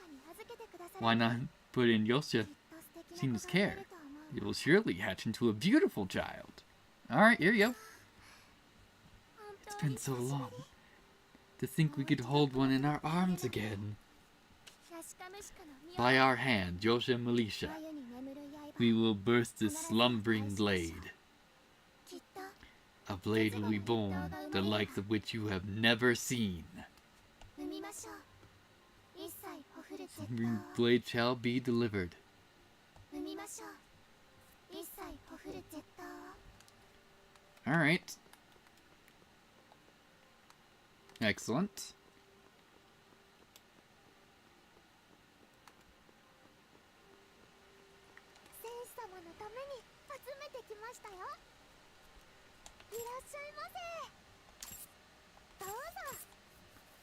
Why not put in Yoshina's care? It will surely hatch into a beautiful child. Alright, here you go. It's been so long. To think we could hold one in our arms again. By our hand, Yosha and Melisha, we will burst this slumbering blade. A blade will be born, the likes of which you have never seen. Slumbering blade shall be delivered. Alright. Excellent.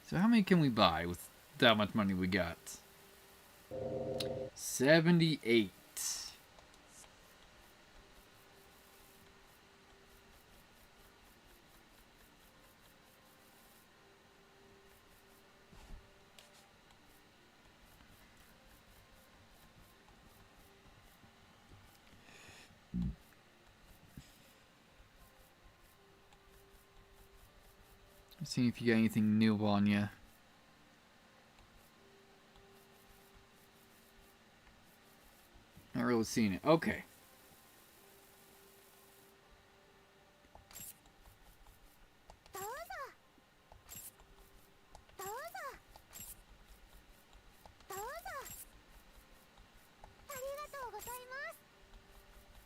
So how many can we buy with that much money we got? 78. See if you got anything new on you. Not really seeing it. Okay.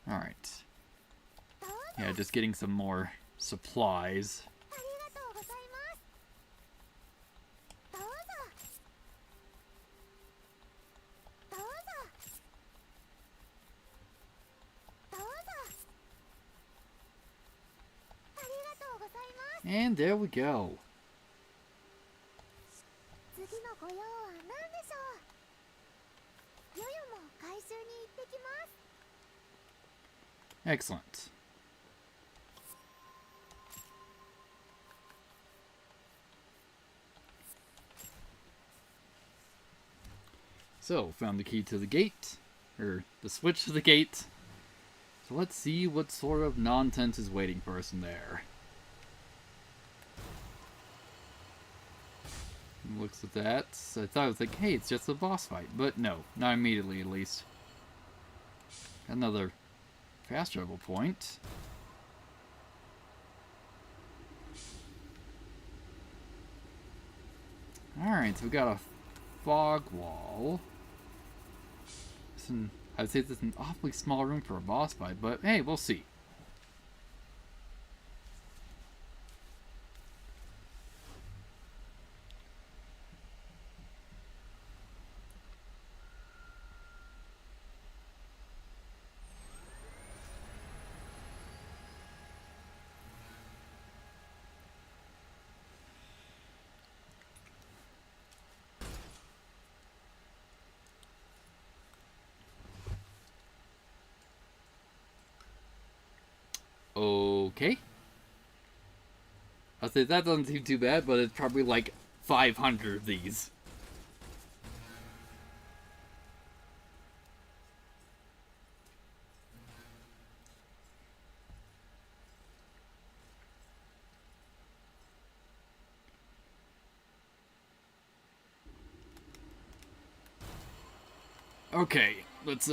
Alright. Yeah, just getting some more supplies. And there we go. Excellent. So, found the key to the gate, or the switch to the gate. So let's see what sort of nonsense is waiting for us in there. Looks at that. I thought it was like, hey, it's just a boss fight. But no, not immediately at least. Another fast travel point. Alright, so we got a fog wall. I'd say this is an awfully small room for a boss fight, but hey, we'll see. Okay. I'll say that doesn't seem too bad, but it's probably like 500 of these. Okay, let's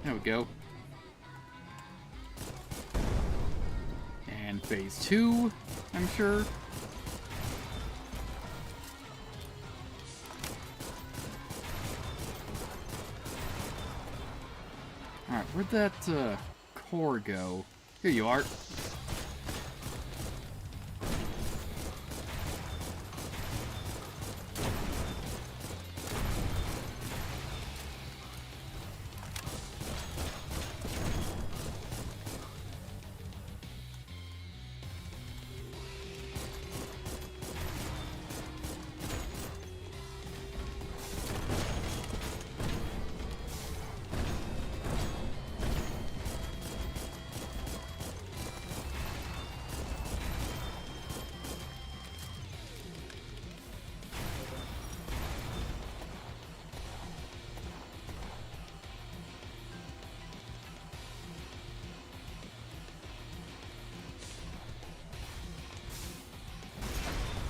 there we go. And phase 2, I'm sure. Alright, where'd that core go? Here you are.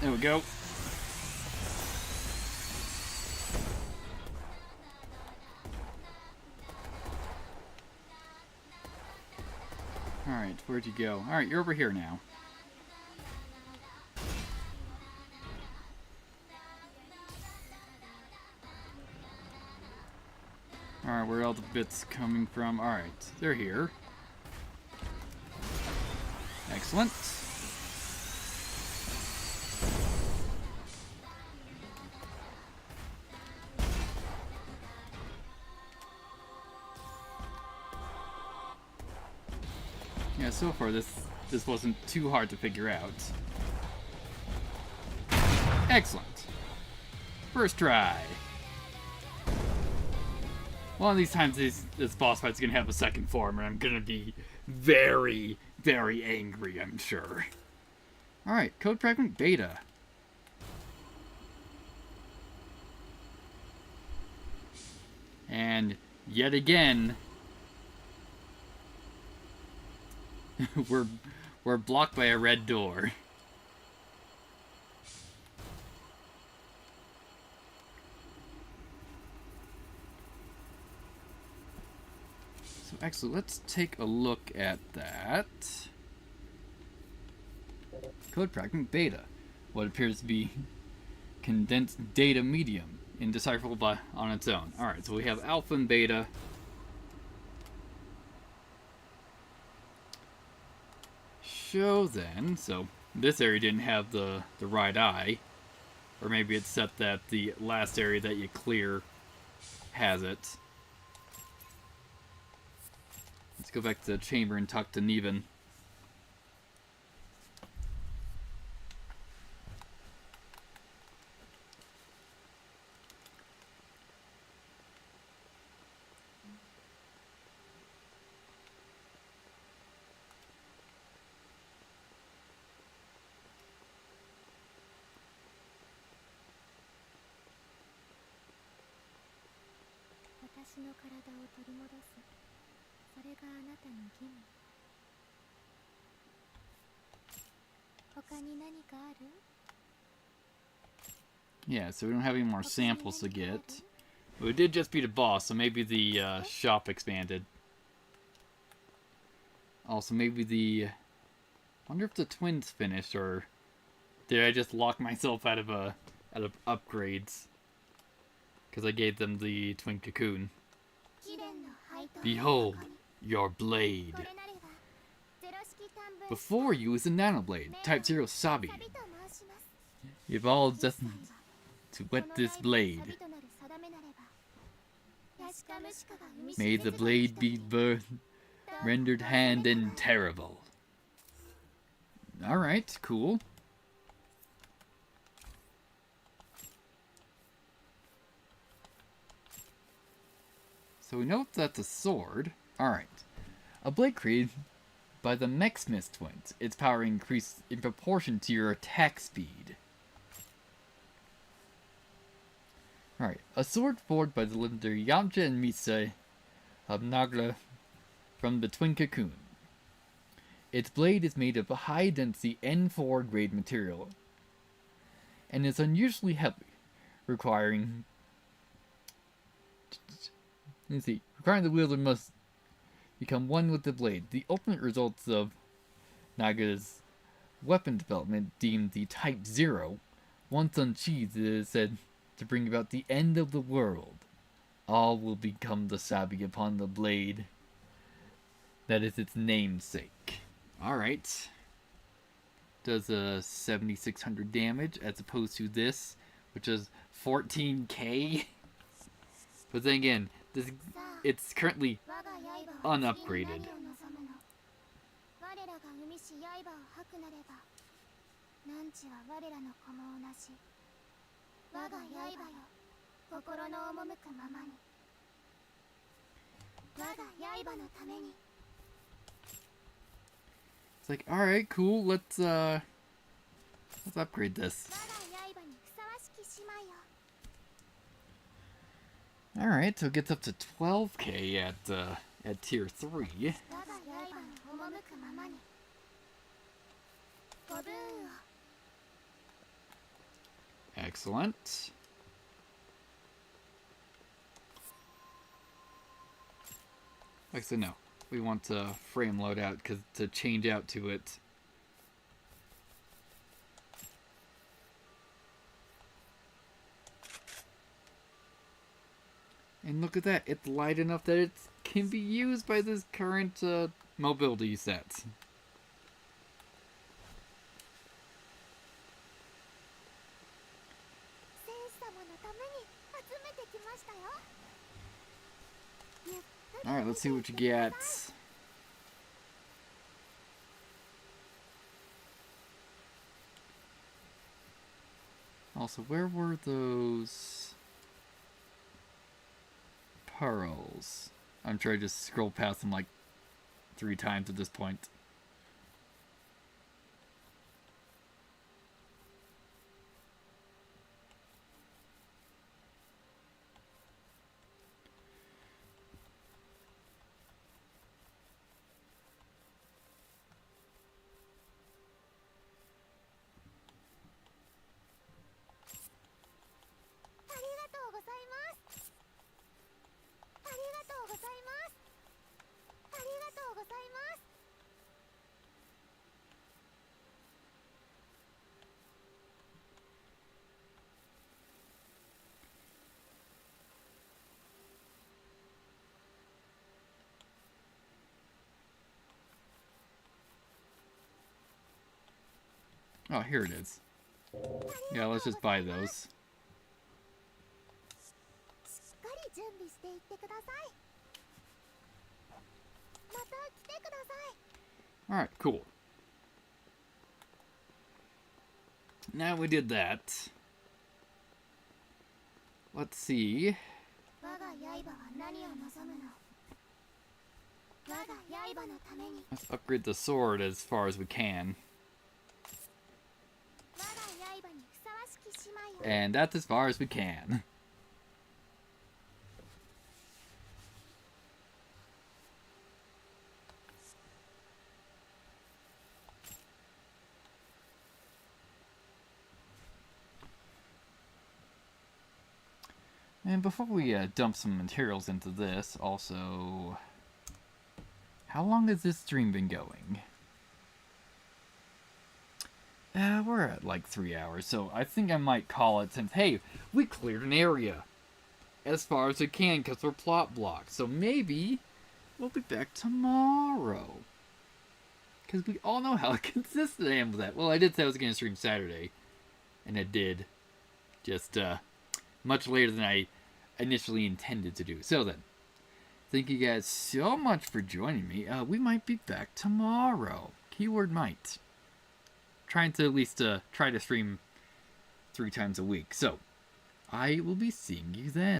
There we go. Alright, where'd you go? Alright, you're over here now. Alright, where are all the bits coming from? Alright, they're here. Excellent. Yeah, so far this wasn't too hard to figure out. Excellent. First try. One of these times this boss fight's gonna have a second form, and I'm gonna be very, very angry, I'm sure. Alright, Code Fragment Beta. And yet again, we're blocked by a red door. Actually, let's take a look at that. Code fragment beta. What appears to be condensed data medium, indecipherable on its own. Alright, so we have alpha and beta. Show then, so this area didn't have the right eye. Or maybe it's set that the last area that you clear has it. Let's go back to the chamber and talk to Neven. Yeah, so we don't have any more samples to get. But we did just beat a boss, so maybe the shop expanded. Also, maybe the... I wonder if the twins finished, or did I just lock myself out of upgrades? Because I gave them the twin cocoon. Behold, your blade. Before you is a nanoblade, Type 0 Sabi. Evolved destined to wet this blade. May the blade be rendered hand and terrible. Alright, cool. So we know that's a sword. Alright. A blade created by the Mexmith twins. Its power increased in proportion to your attack speed. Alright. A sword forged by the legendary Yamcha and Misa of Nagla from the twin cocoon. Its blade is made of a high-density N4 grade material and is unusually heavy, requiring the wielder must become one with the blade. The ultimate results of Naga's weapon development, deemed the Type 0, once unsheathed, it is said to bring about the end of the world. All will become the Sabi upon the blade. That is its namesake. Alright. Does a 7,600 damage as opposed to this, which is 14k. But then again, it's currently unupgraded. It's like, alright, cool, let's upgrade this. Alright, so it gets up to 12k at tier 3. Excellent. Actually, no. We want to frame loadout to change out to it. And look at that, it's light enough that it can be used by this current mobility set. Alright, let's see what you get. Also, where were those pearls? I'm sure I just scrolled past them like 3 times at this point. Oh, here it is. Yeah, let's just buy those. しっかり準備していってください。また来てください。 Alright, cool. Now we did that. Let's see. 我が刃は何を望むの。我が刃のために。 Let's upgrade the sword as far as we can. 我が刃にふさわしき姉妹を。 And that's as far as we can. And before we dump some materials into this, also, how long has this stream been going? We're at like 3 hours, so I think I might call it since, hey, we cleared an area as far as we can because we're plot blocked. So maybe we'll be back tomorrow. Because we all know how consistent I am with that. Well, I did say I was going to stream Saturday, and I did. Just much later than I initially intended to do. So then, thank you guys so much for joining me. We might be back tomorrow. Keyword might. Trying to at least try to stream 3 times a week. So, I will be seeing you then.